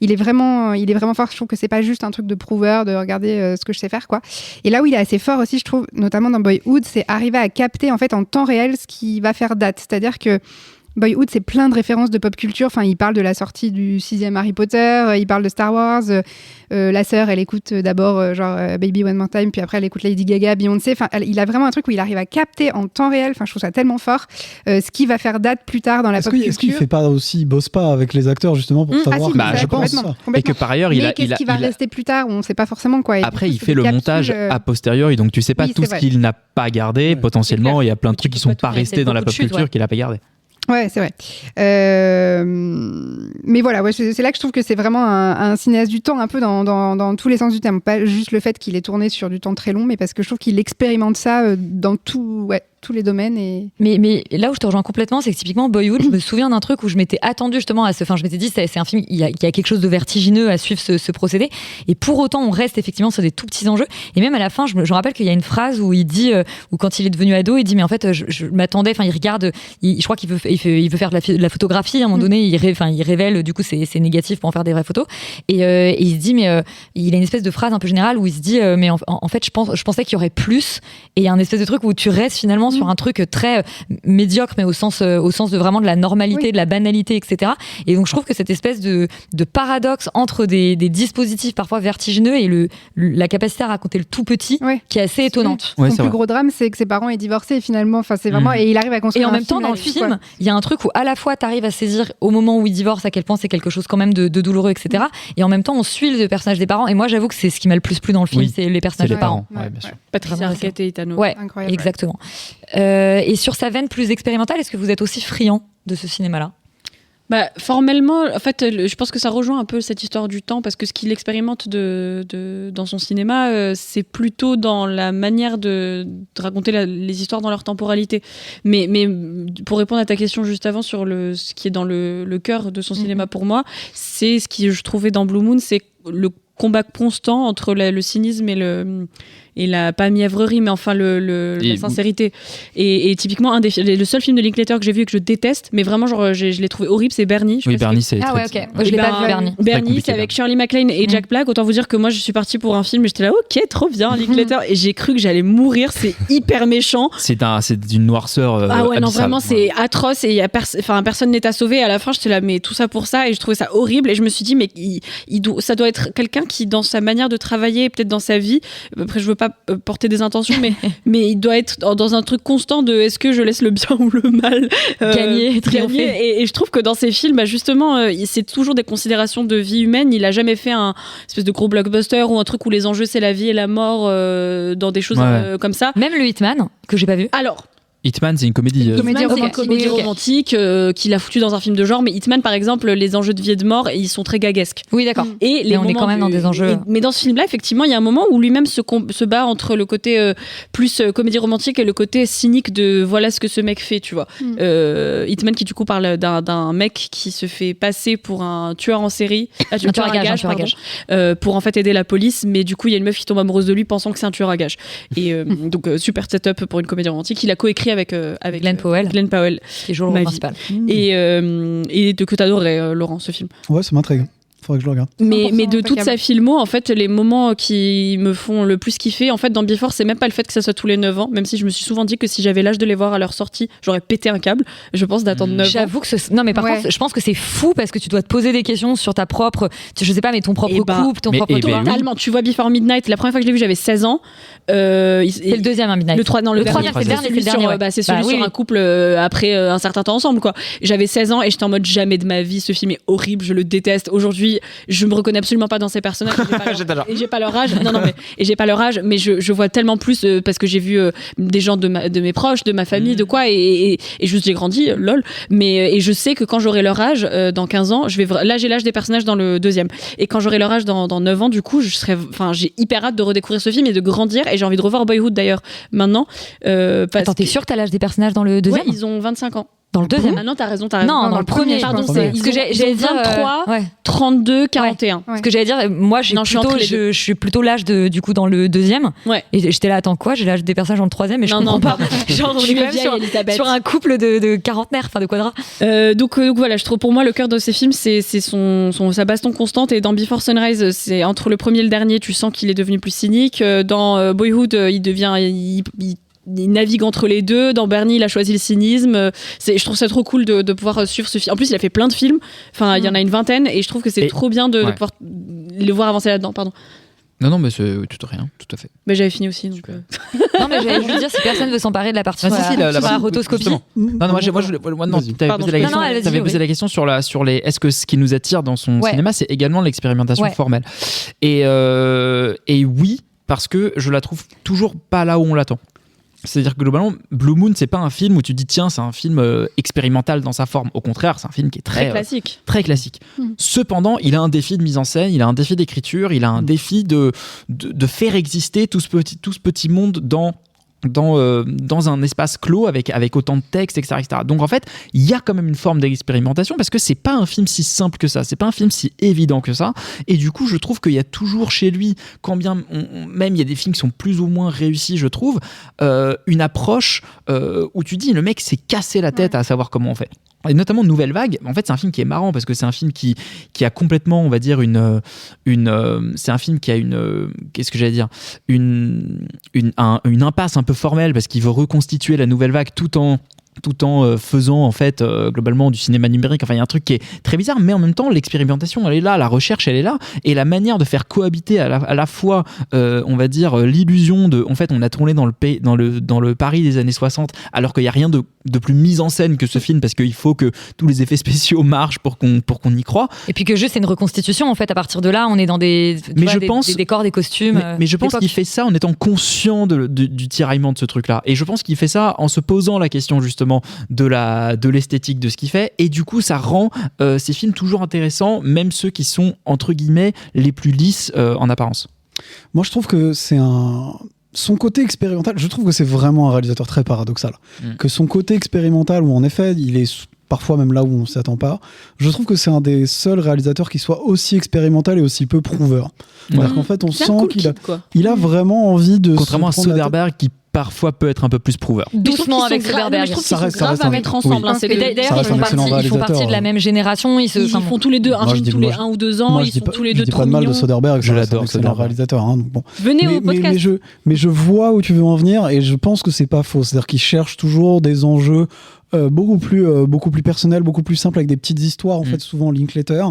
il est vraiment fort. Je trouve que c'est pas juste un truc de prouveur, de regarder ce que je sais faire, quoi. Et là où il est assez fort aussi, je trouve, notamment dans Boyhood, c'est arriver à capter en fait en temps réel ce qui va faire date. C'est-à-dire que Boyhood, c'est plein de références de pop culture. Enfin, il parle de la sortie du 6e Harry Potter, il parle de Star Wars. La sœur, elle écoute d'abord Baby One More Time, puis après elle écoute Lady Gaga, Beyoncé. Enfin, il a vraiment un truc où il arrive à capter en temps réel. Enfin, je trouve ça tellement fort. Ce qui va faire date plus tard dans la pop culture. Est-ce qu'il bosse pas avec les acteurs justement pour savoir je pense. Et que par ailleurs, qu'est-ce qui va rester plus tard, on ne sait pas forcément quoi. Après, il fait le montage a posteriori, donc tu sais pas tout ce qu'il n'a pas gardé. Potentiellement, il y a plein de trucs qui sont pas restés dans la pop culture qu'il a pas gardé. Ouais, c'est vrai. Mais voilà, c'est là que je trouve que c'est vraiment un cinéaste du temps, un peu dans tous les sens du terme. Pas juste le fait qu'il est tourné sur du temps très long, mais parce que je trouve qu'il expérimente ça dans tous les domaines. Mais là où je te rejoins complètement, c'est que typiquement Boyhood, je me souviens d'un truc où je m'étais attendue justement je m'étais dit, c'est un film, il y a quelque chose de vertigineux à suivre ce procédé. Et pour autant, on reste effectivement sur des tout petits enjeux. Et même à la fin, je me rappelle qu'il y a une phrase où il dit, où quand il est devenu ado, il dit, mais en fait, je m'attendais, il regarde, je crois qu'il veut faire de la photographie. À un moment donné, il révèle, du coup, c'est négatif pour en faire des vraies photos. Et il se dit, mais il a une espèce de phrase un peu générale où il se dit, mais en fait, je pensais qu'il y aurait plus. Et il y a un espèce de truc où tu restes finalement sur un truc très médiocre, mais au sens de vraiment de la normalité, de la banalité, etc. Et donc je trouve que cette espèce de paradoxe entre des dispositifs parfois vertigineux et la capacité à raconter le tout petit, qui est assez étonnante. Son plus gros drame, c'est que ses parents aient divorcé finalement. Enfin, c'est vraiment et il arrive à construire. Et en même temps, dans le film, il y a un truc où à la fois tu arrives à saisir au moment où ils divorcent à quel point c'est quelque chose quand même de douloureux, etc. Et en même temps, on suit le personnage des parents. Et moi, j'avoue que c'est ce qui m'a le plus plu dans le film, c'est les personnages des parents. Ouais, bien sûr. Patricia Arquette et Itano. Ouais, incroyable. exactement. Et sur sa veine plus expérimentale, est-ce que vous êtes aussi friand de ce cinéma-là? Formellement, en fait, je pense que ça rejoint un peu cette histoire du temps, parce que ce qu'il expérimente dans son cinéma, c'est plutôt dans la manière de raconter les histoires dans leur temporalité. Mais pour répondre à ta question juste avant sur ce qui est dans le cœur de son cinéma pour moi, c'est ce que je trouvais dans Blue Moon, c'est le combat constant entre le cynisme et la pas mièvrerie, mais enfin la sincérité. Et typiquement, le seul film de Linklater que j'ai vu et que je déteste, mais vraiment je l'ai trouvé horrible, c'est Bernie. Oui, Bernie, c'est ok. Moi, je l'ai pas vu, Bernie. Bernie, c'est avec Shirley MacLaine et Jack Black. Autant vous dire que moi, je suis partie pour un film et j'étais là, ok, trop bien, Linklater. Et j'ai cru que j'allais mourir, c'est hyper méchant. C'est d'une noirceur non, abyssale. vraiment, c'est atroce et personne n'est à sauver. Et à la fin, j'étais là, mais tout ça pour ça. Et je trouvais ça horrible. Et je me suis dit, mais ça doit être quelqu'un qui, dans sa manière de travailler, peut-être dans sa vie, après, je veux pas porter des intentions, mais il doit être dans un truc constant de est-ce que je laisse le bien ou le mal gagner, triompher. Et je trouve que dans ces films, justement, c'est toujours des considérations de vie humaine. Il a jamais fait un espèce de gros blockbuster ou un truc où les enjeux c'est la vie et la mort dans des choses comme ça. Même le Hitman, que j'ai pas vu. Alors, Hitman, c'est une comédie. Comédie romantique qu'il a foutu dans un film de genre. Mais Hitman, par exemple, les enjeux de vie et de mort, ils sont très gaguesques. Oui, d'accord. Et on est quand même dans des enjeux. Mais dans ce film-là, effectivement, il y a un moment où lui-même se bat entre le côté plus comédie romantique et le côté cynique de voilà ce que ce mec fait, tu vois. Hitman, qui du coup parle d'un mec qui se fait passer pour un tueur en série, un tueur à gage, pour en fait aider la police. Mais du coup, il y a une meuf qui tombe amoureuse de lui pensant que c'est un tueur à gage. Et donc, super setup pour une comédie romantique. Il a coécrit avec Glenn Powell, qui est le rôle principal. Et que t'adorerais, Laurent, ce film. Ouais, ça m'intrigue. Faudrait que je le regarde. Mais de toute sa filmo, en fait, les moments qui me font le plus kiffer, en fait, dans Before, c'est même pas le fait que ça soit tous les 9 ans, même si je me suis souvent dit que si j'avais l'âge de les voir à leur sortie, j'aurais pété un câble. Je pense d'attendre 9 ans. J'avoue que non, mais par contre, je pense que c'est fou parce que tu dois te poser des questions sur ta propre, je sais pas, mais ton propre couple, ton propre totalement. Tu vois Before Midnight, la première fois que je l'ai vu, j'avais 16 ans. C'est le deuxième, Midnight. Le troisième, c'est le dernier. C'est celui sur un couple après un certain temps ensemble, quoi. J'avais 16 ans et j'étais en mode jamais de ma vie, ce film est horrible, je le déteste. Aujourd'hui, je me reconnais absolument pas dans ces personnages. Et j'ai pas leur âge. Et j'ai pas leur âge, mais je vois tellement plus parce que j'ai vu des gens de mes proches, de ma famille, de quoi, et juste j'ai grandi, lol. Et je sais que quand j'aurai leur âge, dans 15 ans, là j'ai l'âge des personnages dans le deuxième. Et quand j'aurai leur âge dans 9 ans, du coup, j'ai hyper hâte de redécouvrir ce film et de grandir. Et j'ai envie de revoir Boyhood d'ailleurs maintenant. Attends, t'es sûr que t'as l'âge des personnages dans le deuxième? Ouais, ils ont 25 ans. Dans le deuxième? Ah non, t'as raison. Non, dans le premier. Pardon, parce que j'allais dire 23, 32, 41. Ce que j'allais dire, moi, je suis plutôt l'âge du coup dans le deuxième. Ouais. Et j'étais là, attends quoi? J'ai l'âge des personnages dans le troisième, et je comprends pas. Genre, on est quand même sur un couple de quarantenaires, enfin de quadras. Donc voilà, je trouve pour moi le cœur de ces films, c'est sa baston constante. Et dans Before Sunrise, c'est entre le premier et le dernier, tu sens qu'il est devenu plus cynique. Dans Boyhood, il navigue entre les deux. Dans Bernie, il a choisi le cynisme. Je trouve ça trop cool de pouvoir suivre ce film. En plus, il a fait plein de films. Enfin, il y en a une vingtaine, et je trouve que c'est trop bien de pouvoir le voir avancer là-dedans. Pardon. Non, mais c'est tout à fait. Mais j'avais fini aussi. Donc non, mais j'allais juste dire, si personne veut s'emparer de la partie sur la rotoscopie. T'avais posé la question sur les. Est-ce que ce qui nous attire dans son cinéma, c'est également l'expérimentation formelle? Et oui, parce que je la trouve toujours pas là où on l'attend. C'est-à-dire que globalement, Blue Moon, c'est pas un film où tu dis tiens, c'est un film expérimental dans sa forme. Au contraire, c'est un film qui est très classique. Très classique. Cependant, il a un défi de mise en scène, il a un défi d'écriture, il a un défi de faire exister tout ce petit monde dans un espace clos avec autant de textes, etc., etc. Donc en fait, il y a quand même une forme d'expérimentation parce que c'est pas un film si simple que ça, c'est pas un film si évident que ça. Et du coup, je trouve qu'il y a toujours chez lui, quand bien même il y a des films qui sont plus ou moins réussis, je trouve, une approche où tu dis le mec s'est cassé la tête à savoir comment on fait. Et notamment Nouvelle Vague, en fait c'est un film qui est marrant parce que c'est un film qui a complètement, on va dire, c'est un film qui a qu'est-ce que j'allais dire, une impasse un peu formel parce qu'il veut reconstituer la nouvelle vague tout en faisant en fait globalement du cinéma numérique. Enfin, il y a un truc qui est très bizarre, mais en même temps l'expérimentation elle est là, la recherche elle est là, et la manière de faire cohabiter à la fois on va dire l'illusion de en fait on a tourné dans le Paris des années 60 alors qu'il n'y a rien de plus mise en scène que ce film parce qu'il faut que tous les effets spéciaux marchent pour qu'on y croit. Et puis que juste c'est une reconstitution en fait, à partir de là on est dans des décors, des costumes. Mais je pense qu'il fait ça en étant conscient du tiraillement de ce truc là, et je pense qu'il fait ça en se posant la question justement de l'esthétique de ce qu'il fait, et du coup ça rend ces films toujours intéressants, même ceux qui sont entre guillemets les plus lisses en apparence. Moi je trouve que c'est son côté expérimental, je trouve que c'est vraiment un réalisateur très paradoxal. Que son côté expérimental, où en effet il est parfois même là où on ne s'attend pas, je trouve que c'est un des seuls réalisateurs qui soit aussi expérimental et aussi peu prouveur. C'est-à-dire qu'en fait on sent qu'il a vraiment envie de... Contrairement à Soderbergh qui parfois peut être un peu plus prouveur. Doucement avec Soderbergh. Je trouve qu'ils sont graves à mettre ensemble. D'ailleurs, ils font partie de la même génération. Ils font tous les deux un film tous les 1 ou 2 ans. Ils sont tous les deux trop mignons. Je dis pas de mal de Soderbergh, je l'adore, c'est un réalisateur. Venez au podcast. Mais je vois où tu veux en venir, et je pense que c'est pas faux. C'est-à-dire qu'il cherche toujours des enjeux beaucoup plus personnels, beaucoup plus simples, avec des petites histoires, en fait, souvent Linklater,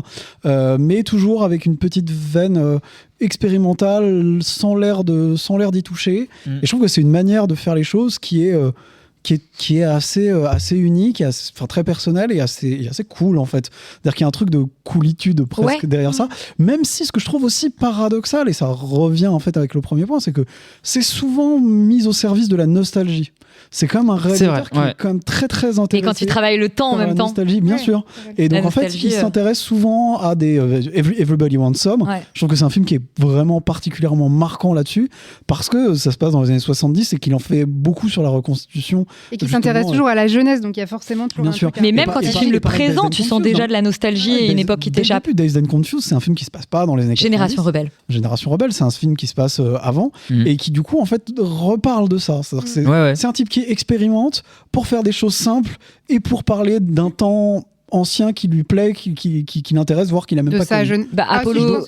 mais toujours avec une petite veine expérimentale, sans l'air d'y toucher. Et je trouve que c'est une manière de faire les choses qui est assez unique, enfin très personnel et assez cool en fait. C'est-à-dire qu'il y a un truc de coolitude presque derrière ça. Même si ce que je trouve aussi paradoxal, et ça revient en fait avec le premier point, c'est que c'est souvent mis au service de la nostalgie. C'est quand même un réalisateur qui est quand même très très intéressé. Et quand il travaille le temps en même temps. Nostalgie, bien sûr. Et donc en fait, il s'intéresse souvent à des Everybody Wants Some. Je trouve que c'est un film qui est vraiment particulièrement marquant là-dessus, parce que ça se passe dans les années 70 et qu'il en fait beaucoup sur la reconstitution. Et qui s'intéresse toujours à la jeunesse, donc il y a forcément toujours bien sûr. Mais même quand il filme le présent, tu sens déjà de la nostalgie et une époque qui t'échappe. Dazed and Confused, c'est un film qui se passe pas dans les années 90. Génération Rebelle. Génération Rebelle, c'est un film qui se passe avant et qui du coup en fait reparle de ça. C'est-à-dire que c'est un type qui expérimente pour faire des choses simples et pour parler d'un temps ancien qui lui plaît, qui l'intéresse, voire qu'il a même pas connu. Apollo.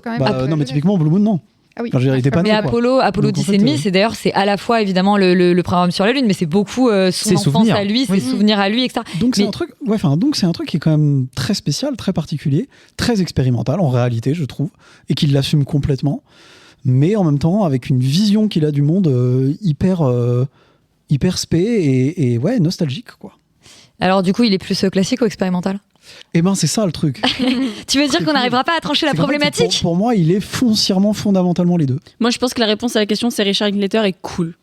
Non, mais typiquement Blue Moon, non. Ah oui. Enfin, il était pas mais Apollo 10 et demi, c'est d'ailleurs c'est à la fois évidemment le programme sur la Lune, mais c'est beaucoup son enfance à lui, ses souvenirs à lui, etc. Donc c'est un truc, c'est un truc qui est quand même très spécial, très particulier, très expérimental en réalité, je trouve, et qu'il l'assume complètement, mais en même temps avec une vision qu'il a du monde hyper spé et ouais, nostalgique quoi. Alors du coup, il est plus classique ou expérimental ? Eh ben c'est ça le truc. Tu veux dire qu'on n'arrivera pas à trancher la problématique ? Pour moi, il est foncièrement, fondamentalement les deux. Moi, je pense que la réponse à la question, c'est Richard Linklater est cool.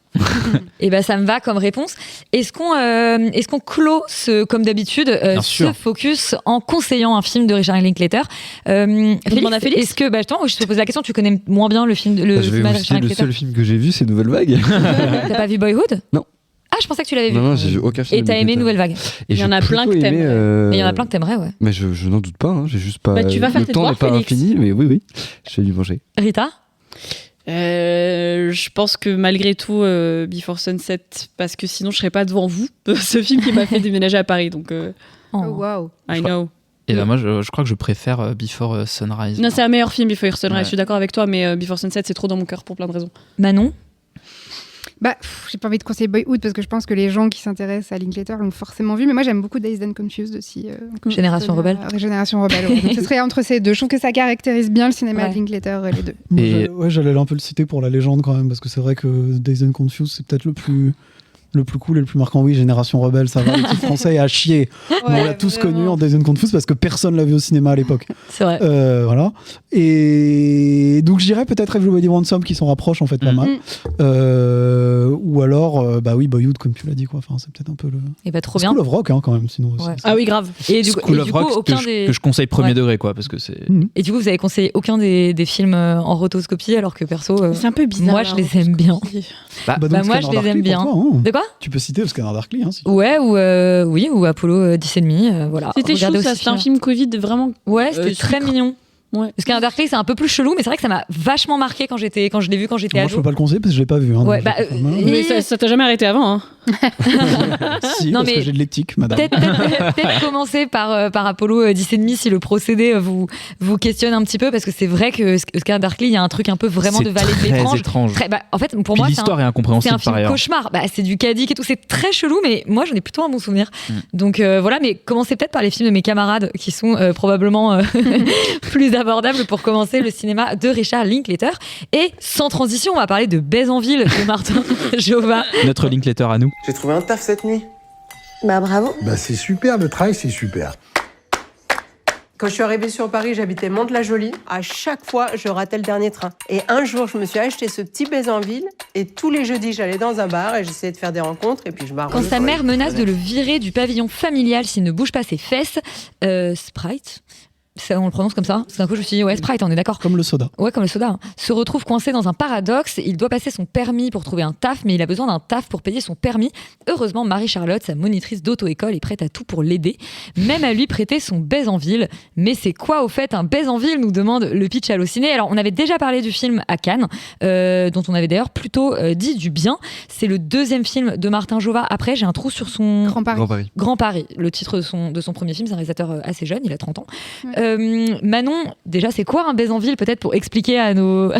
Et ben ça me va comme réponse. Est-ce qu'on clôt comme d'habitude ce focus en conseillant un film de Richard Linklater? Félix, est-ce que justement, je te pose la question, tu connais moins bien le film de Richard Linklater? Le seul film que j'ai vu, c'est Nouvelle Vague. T'as pas vu Boyhood? Non. Ah, je pensais que tu l'avais vu. Non, j'ai vu aucun film. Et t'as aimé Nouvelle Vague? Il y en a plein que t'aimes. Mais il y en a plein que t'aimerais, ouais. Mais je n'en doute pas, j'ai juste pas. Tu vas faire le tes temps devoirs, n'est pas Félix. infini, mais oui, je vais lui manger. Rita? Je pense que malgré tout, Before Sunset, parce que sinon je serais pas devant vous. Ce film qui m'a fait déménager à Paris, donc. Oh wow. I know. Et là, moi, je crois que je préfère Before Sunrise. Non, c'est un meilleur film, Before Sunrise. Ouais. Je suis d'accord avec toi, mais Before Sunset, c'est trop dans mon cœur pour plein de raisons. Manon? J'ai pas envie de conseiller Boyhood parce que je pense que les gens qui s'intéressent à Linklater l'ont forcément vu, mais moi j'aime beaucoup Dazed and Confused aussi. Génération Rebelle. Génération Rebelle, ouais. Donc ce serait entre ces deux. Je trouve que ça caractérise bien le cinéma de Linklater, les deux. Et j'allais un peu le citer pour la légende quand même, parce que c'est vrai que Dazed and Confused, c'est peut-être le plus cool et le plus marquant. Oui, Génération Rebelle, ça va, le titre français est à chier. On l'a tous connu en Dazed and Confused parce que personne l'a vu au cinéma à l'époque. C'est vrai. Voilà. Et donc je dirais peut-être Everybody Wants Some qui s'en rapproche en fait pas mal. Ou alors, Boyhood comme tu l'as dit quoi. Enfin, c'est peut-être un peu le. Et trop School of Rock quand même sinon. Ouais. Ah oui, grave. Et du School of Rock que je conseille premier degré quoi, parce que c'est. Et du coup, vous avez conseillé aucun des films en rotoscopie alors que perso. C'est un peu bizarre. Moi, je les aime bien. Moi, je les aime bien. De quoi? Tu peux citer le Scanner Darkly. Ouais, ou Apollo 10 et demi. Voilà. C'était chou, ça. C'était un film Covid vraiment. Ouais, c'était très mignon. Scanner Darkly, c'est un peu plus chelou, mais c'est vrai que ça m'a vachement marqué quand je l'ai vu quand j'étais ado. Moi, je peux pas le conseiller parce que je l'ai pas vu. Ouais, mais ça t'a jamais arrêté avant. Si, non, parce que j'ai de l'éthique, madame. Peut-être commencer par Apollo 10,5 si le procédé vous questionne un petit peu, parce que c'est vrai que Scanner Darkly, il y a un truc un peu vraiment de vallée de l'étrange. Étrange. En fait, pour moi, l'histoire est incompréhensible. C'est un film cauchemar. C'est du Kadik et tout. C'est très chelou, mais moi, j'en ai plutôt un bon souvenir. Donc voilà, mais commencez peut-être par les films de mes camarades qui sont probablement plus abordables pour commencer le cinéma de Richard Linklater. Et sans transition, on va parler de Baise en ville de Martin Jova. Notre Linklater à nous. J'ai trouvé un taf cette nuit. Bah bravo. Bah c'est super, le travail c'est super. Quand je suis arrivée sur Paris, j'habitais Mantes-la-Jolie. À chaque fois, je ratais le dernier train. Et un jour, je me suis acheté ce petit Baise en ville. Et tous les jeudis, j'allais dans un bar et j'essayais de faire des rencontres. Et puis je m'arrangeais. Quand sa mère menace de le virer du pavillon familial s'il ne bouge pas ses fesses, Sprite. On le prononce comme ça. D'un coup, je me suis dit, ouais, Sprite, on est d'accord. Comme le soda. Ouais, comme le soda. Se retrouve coincé dans un paradoxe. Il doit passer son permis pour trouver un taf, mais il a besoin d'un taf pour payer son permis. Heureusement, Marie-Charlotte, sa monitrice d'auto-école, est prête à tout pour l'aider, même à lui prêter son baise en ville. Mais c'est quoi, au fait, un baise en ville, nous demande le pitch Allociné. Alors, on avait déjà parlé du film à Cannes, dont on avait d'ailleurs plutôt dit du bien. C'est le deuxième film de Martin Jova. Après, j'ai un trou sur son... Grand Paris. Le titre de son premier film, c'est un réalisateur assez jeune, il a 30 ans. Ouais. Manon, déjà, c'est quoi un baise en ville, peut-être pour expliquer à nos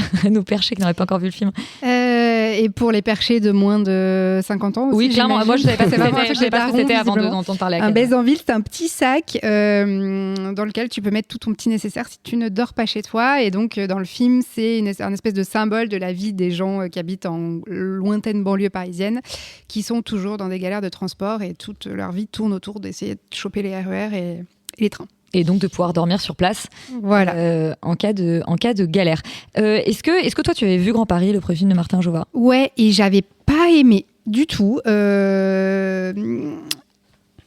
perchés qui n'auraient pas encore vu le film et pour les perchés de moins de 50 ans aussi, oui, clairement. Moi, je ne savais pas ce que c'était avant d'entendre parler. Un baise en ville, c'est un petit sac dans lequel tu peux mettre tout ton petit nécessaire si tu ne dors pas chez toi. Et donc, dans le film, c'est un espèce de symbole de la vie des gens qui habitent en lointaine banlieue parisienne, qui sont toujours dans des galères de transport et toute leur vie tourne autour d'essayer de choper les RER et les trains. Et donc de pouvoir dormir sur place, voilà. En cas de galère. Est-ce que toi tu avais vu Grand Paris, le premier film de Martin Jova ? Ouais, et j'avais pas aimé du tout.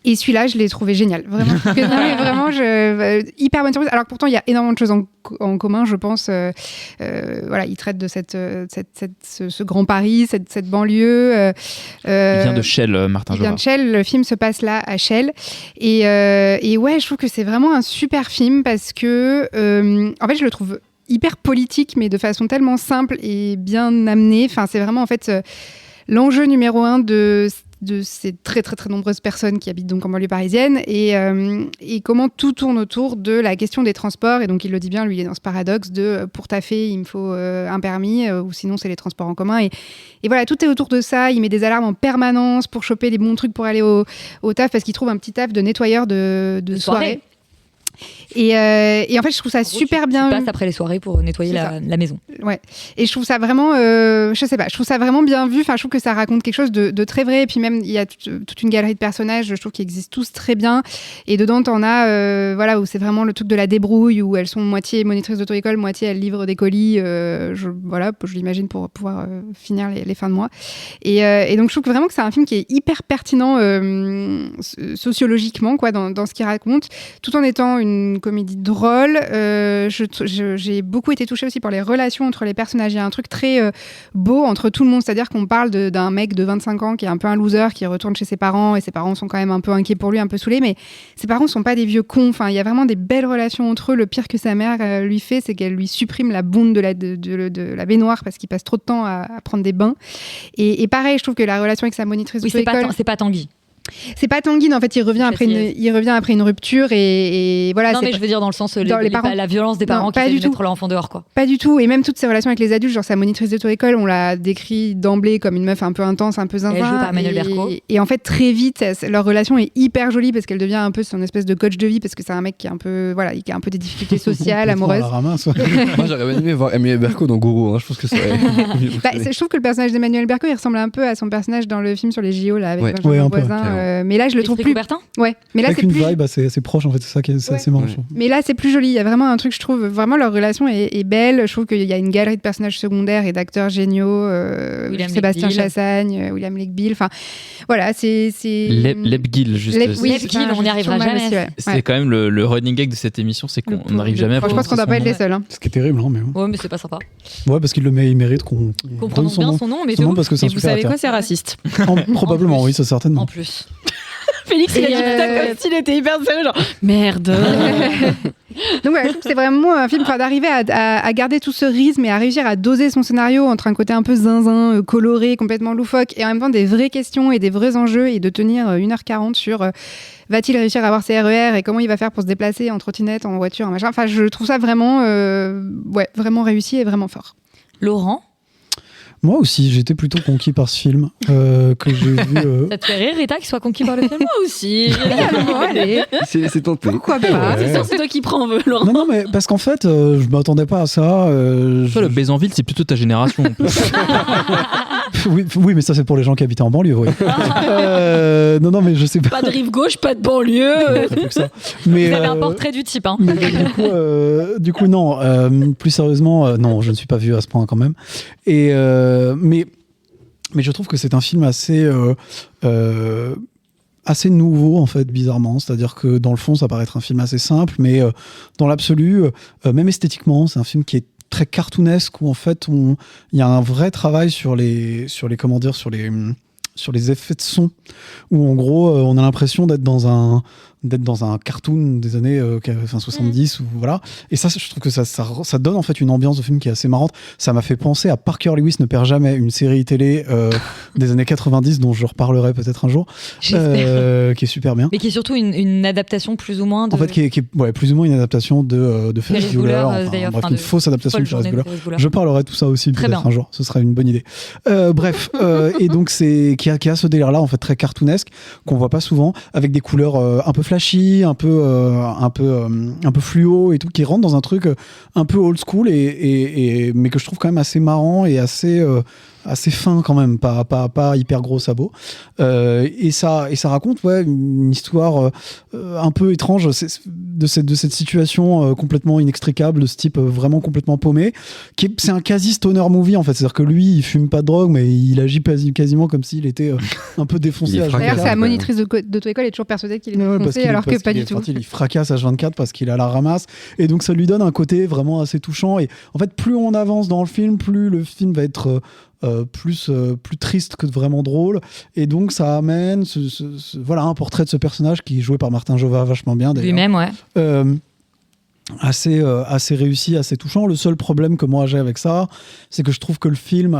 Et celui-là, je l'ai trouvé génial. Vraiment, hyper bonne surprise. Alors que pourtant, il y a énormément de choses en commun, je pense. Voilà, il traite de ce grand Paris, cette banlieue. Il vient de Chelles, Martin Jova. Il vient de Chelles. Le film se passe là, à Chelles. Et ouais, je trouve que c'est vraiment un super film parce que, en fait, je le trouve hyper politique, mais de façon tellement simple et bien amenée. Enfin, c'est vraiment, en fait, l'enjeu numéro 1 de ces très très très nombreuses personnes qui habitent donc en banlieue parisienne et comment tout tourne autour de la question des transports. Et donc il le dit bien, lui, il est dans ce paradoxe de pour taffer il me faut un permis ou sinon c'est les transports en commun et voilà, tout est autour de ça. Il met des alarmes en permanence pour choper les bons trucs pour aller au taf parce qu'il trouve un petit taf de nettoyeur de soirée. Et en fait, je trouve ça super bien. Tu passes après les soirées pour nettoyer la maison. Ouais. Et je trouve ça vraiment, je sais pas, je trouve ça vraiment bien vu. Enfin, je trouve que ça raconte quelque chose de très vrai. Et puis même, il y a toute une galerie de personnages, je trouve, qui existent tous très bien. Et dedans, t'en as, voilà, où c'est vraiment le truc de la débrouille, où elles sont moitié monitrices d'auto-école, moitié elles livrent des colis. Voilà, je l'imagine pour pouvoir finir les fins de mois. Et donc, je trouve vraiment que c'est un film qui est hyper pertinent sociologiquement, quoi, dans ce qu'il raconte, tout en étant une comédie drôle. J'ai beaucoup été touchée aussi par les relations entre les personnages. Il y a un truc très beau entre tout le monde, c'est-à-dire qu'on parle d'un mec de 25 ans qui est un peu un loser, qui retourne chez ses parents et ses parents sont quand même un peu inquiets pour lui, un peu saoulés, mais ses parents sont pas des vieux cons. Enfin, il y a vraiment des belles relations entre eux. Le pire que sa mère lui fait, c'est qu'elle lui supprime la bonde de la baignoire parce qu'il passe trop de temps à prendre des bains. Et pareil, je trouve que la relation avec sa monitrice d'auto-école... c'est pas Tanguy. C'est pas Tanguy, en fait, il revient après une rupture et voilà. Non, mais je veux dire dans le sens la violence des parents qui fait mettre l'enfant dehors, quoi. Pas du tout. Et même toutes ses relations avec les adultes, genre sa monitrice d'auto-école, on l'a décrit d'emblée comme une meuf un peu intense, un peu zinzin. Elle joue par Emmanuel Berco. Et en fait, très vite, leur relation est hyper jolie parce qu'elle devient un peu son espèce de coach de vie parce que c'est un mec qui est un peu, voilà, qui a un peu des difficultés sociales, amoureuses. Moi, j'aurais bien aimé voir Emmanuel Berco dans Gourou. Je pense que je trouve que le personnage d'Emmanuel Berco, il ressemble un peu à son personnage dans le film sur les JO là avec Benjamin Voisin. Mais là, je le trouve plus. Ouais, mais là avec c'est une plus... vibe assez proche en fait, c'est ça qui est assez marrant. Mais là c'est plus joli, il y a vraiment un truc, je trouve vraiment leur relation est belle. Je trouve qu'il y a une galerie de personnages secondaires et d'acteurs géniaux, Sébastien Chassagne, William Legbill, enfin voilà, c'est Lebguil juste. Lebguil, on n'y arrivera jamais. C'est quand même le running gag de cette émission, c'est qu'on n'arrive jamais à prononcer. Je pense qu'on doit pas être les seuls. Ce qui est terrible, mais ouais, mais c'est pas sympa. Ouais, parce qu'il mérite qu'on prononce bien son nom, mais parce que vous savez quoi, c'est raciste. Probablement, oui, ça certainement. En plus. Félix, il a dit ça comme s'il était hyper sérieux, genre merde. Donc ouais, je trouve que c'est vraiment un film d'arriver à garder tout ce rythme et à réussir à doser son scénario entre un côté un peu zinzin, coloré, complètement loufoque, et en même temps des vraies questions et des vrais enjeux, et de tenir 1h40 sur va-t-il réussir à avoir ses RER et comment il va faire pour se déplacer en trottinette, en voiture, en machin. Enfin, je trouve ça vraiment, vraiment réussi et vraiment fort. Laurent ? Moi aussi, j'étais plutôt conquis par ce film que j'ai vu. Ça te fait rire, Rita, qu'il soit conquis par le film ? Moi aussi. Allez. C'est tenté. Pourquoi pas ? C'est sûr, c'est toi qui prends, Laurent. Non, mais parce qu'en fait, je m'attendais pas à ça. Toi, le Bézanville, c'est plutôt ta génération. oui, mais ça, c'est pour les gens qui habitaient en banlieue, oui. Non, mais je sais pas. Pas de rive gauche, pas de banlieue. Plus que ça. Mais, vous avez un portrait du type, hein. Du coup, non. Plus sérieusement, non, je ne suis pas vieux à ce point quand même. Et mais je trouve que c'est un film assez nouveau en fait, bizarrement. C'est-à-dire que dans le fond, ça paraît être un film assez simple, mais dans l'absolu, même esthétiquement, c'est un film qui est très cartoonesque, où en fait, il y a un vrai travail sur les effets de son, où en gros, on a l'impression d'être dans un cartoon des années 70 ou voilà. Et ça, je trouve que ça donne en fait une ambiance de film qui est assez marrante. Ça m'a fait penser à Parker Lewis ne perd jamais, une série télé des années 90 dont je reparlerai peut-être un jour, qui est super bien. Mais qui est surtout une adaptation plus ou moins de... En fait, qui est plus ou moins une adaptation de Ferris Bueller, bref, une fausse adaptation de Ferris Bueller. Je parlerai de tout ça aussi peut-être un jour. Ce serait une bonne idée. Bref, et donc qui a ce délire-là en fait très cartoonesque qu'on voit pas souvent, avec des couleurs un peu flashy, un peu fluo et tout, qui rentre dans un truc un peu old school mais que je trouve quand même assez marrant et assez fin quand même, pas hyper gros sabot. Et ça raconte une histoire un peu étrange de cette situation complètement inextricable, de ce type vraiment complètement paumé. C'est un quasi stoner movie en fait, c'est-à-dire que lui il fume pas de drogue, mais il agit quasiment comme s'il était un peu défoncé. D'ailleurs, sa monitrice d'auto-école est toujours persuadée qu'il est défoncé, alors que pas du tout. Il fracasse H24 parce qu'il a la ramasse, et donc ça lui donne un côté vraiment assez touchant. Et en fait, plus on avance dans le film, plus le film va être plus triste que vraiment drôle, et donc ça amène voilà, un portrait de ce personnage qui est joué par Martin Jova vachement bien d'ailleurs. Lui-même, ouais. Assez réussi, assez touchant. Le seul problème que moi j'ai avec ça, c'est que je trouve que le film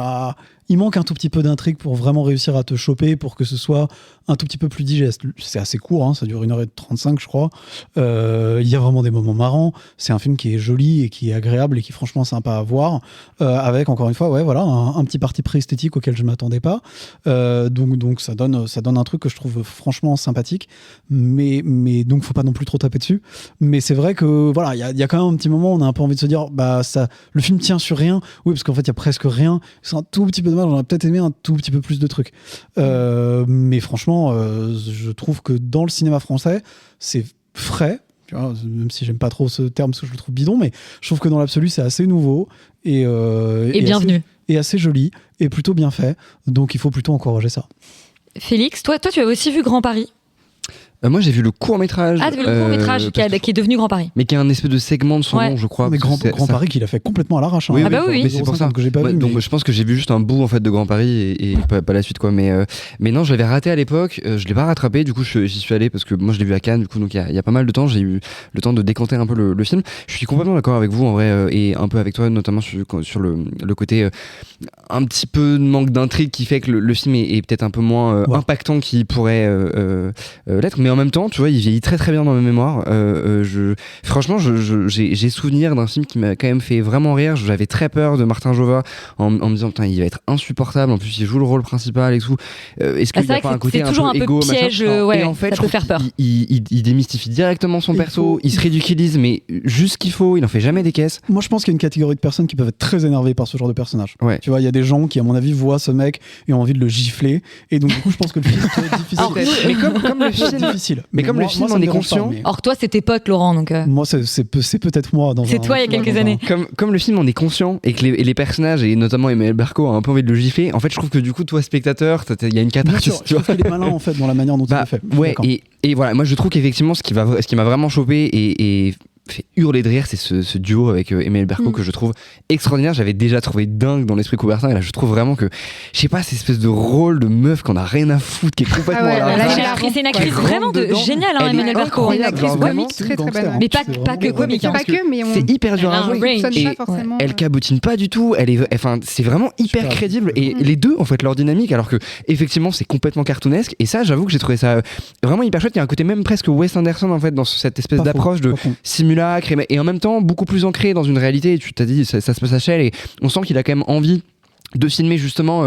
il manque un tout petit peu d'intrigue pour vraiment réussir à te choper, pour que ce soit un tout petit peu plus digeste. C'est assez court, hein, ça dure 1h35 je crois. Il y a vraiment des moments marrants. C'est un film qui est joli et qui est agréable et qui est franchement sympa à voir, avec encore une fois voilà, un petit parti pris esthétique auquel je ne m'attendais pas. Donc ça donne un truc que je trouve franchement sympathique, mais donc faut pas non plus trop taper dessus. Mais c'est vrai que voilà, il y a quand même un petit moment où on a un peu envie de se dire le film tient sur rien. Oui, parce qu'en fait il y a presque rien. C'est un tout petit peu dommage, j'aurais peut-être aimé un tout petit peu plus de trucs. Mais franchement, je trouve que dans le cinéma français, c'est frais, tu vois, même si j'aime pas trop ce terme parce que je le trouve bidon, mais je trouve que dans l'absolu, c'est assez nouveau et bienvenu. Et assez joli et plutôt bien fait. Donc il faut plutôt encourager ça. Félix, toi tu as aussi vu Grand Paris ? Moi j'ai vu le court-métrage. Ah, tu as vu le court-métrage qui est devenu Grand Paris. Mais qui est un espèce de segment de son nom, je crois. Mais Grand Paris qu'il a fait complètement à l'arrache. Oui, oui. C'est pour ça que j'ai pas vu. Donc je pense que j'ai vu juste un bout en fait de Grand Paris et pas la suite quoi. Mais non, je l'avais raté à l'époque. Je l'ai pas rattrapé. Du coup j'y suis allé parce que moi je l'ai vu à Cannes. Du coup donc il y a pas mal de temps. J'ai eu le temps de décanter un peu le film. Je suis complètement d'accord avec vous en vrai et un peu avec toi notamment sur le côté un petit peu de manque d'intrigue qui fait que le film est peut-être un peu moins impactant qu'il pourrait l'être. Mais en même temps, tu vois, il vieillit très très bien dans ma mémoire. Franchement, j'ai souvenir d'un film qui m'a quand même fait vraiment rire. J'avais très peur de Martin Jova en me disant putain, il va être insupportable. En plus, il joue le rôle principal et tout. Est-ce qu'il n'y a pas un côté un peu égo, piège, et en fait, ça peut faire peur. Il démystifie directement son perso. Il se ridiculise, mais juste ce qu'il faut. Il en fait jamais des caisses. Moi, je pense qu'il y a une catégorie de personnes qui peuvent être très énervées par ce genre de personnage. Ouais. Tu vois, il y a des gens qui, à mon avis, voient ce mec et ont envie de le gifler. Et donc, du coup, je pense que le film est difficile. Mais comme le film, c'est difficile. Mais comme le film en est conscient. Or, toi, c'est tes potes, Laurent. Donc moi, c'est peut-être moi. C'est toi il y a quelques années. Comme le film en est conscient et que les personnages, et notamment Emmanuel Berco, ont un peu envie de le gifler, en fait, je trouve que du coup, toi, spectateur, il y a une catharsis. Je trouve qu'il est malin, en fait, dans la manière dont il le fait. Ouais, et voilà, moi, je trouve qu'effectivement, ce qui m'a vraiment chopé et fait hurler de rire, c'est ce duo avec Emmanuel Berco que je trouve extraordinaire. J'avais déjà trouvé dingue dans l'esprit Coubertin, et là je trouve vraiment que, je sais pas, cette espèce de rôle de meuf qu'on a rien à foutre, qui est complètement c'est une actrice vraiment géniale, Emmanuel Berco. Une actrice comique très très bonne. Mais pas que comique. C'est hyper dur à jouer. Elle cabotine pas du tout. C'est vraiment hyper crédible. Et les deux, en fait, leur dynamique, alors que effectivement c'est complètement cartoonesque. Et ça, j'avoue que j'ai trouvé ça vraiment hyper chouette. Il y a un côté même presque Wes Anderson en fait dans cette espèce d'approche de simulacre et en même temps beaucoup plus ancré dans une réalité. Et tu t'as dit ça se passe à Chelles et on sent qu'il a quand même envie de filmer justement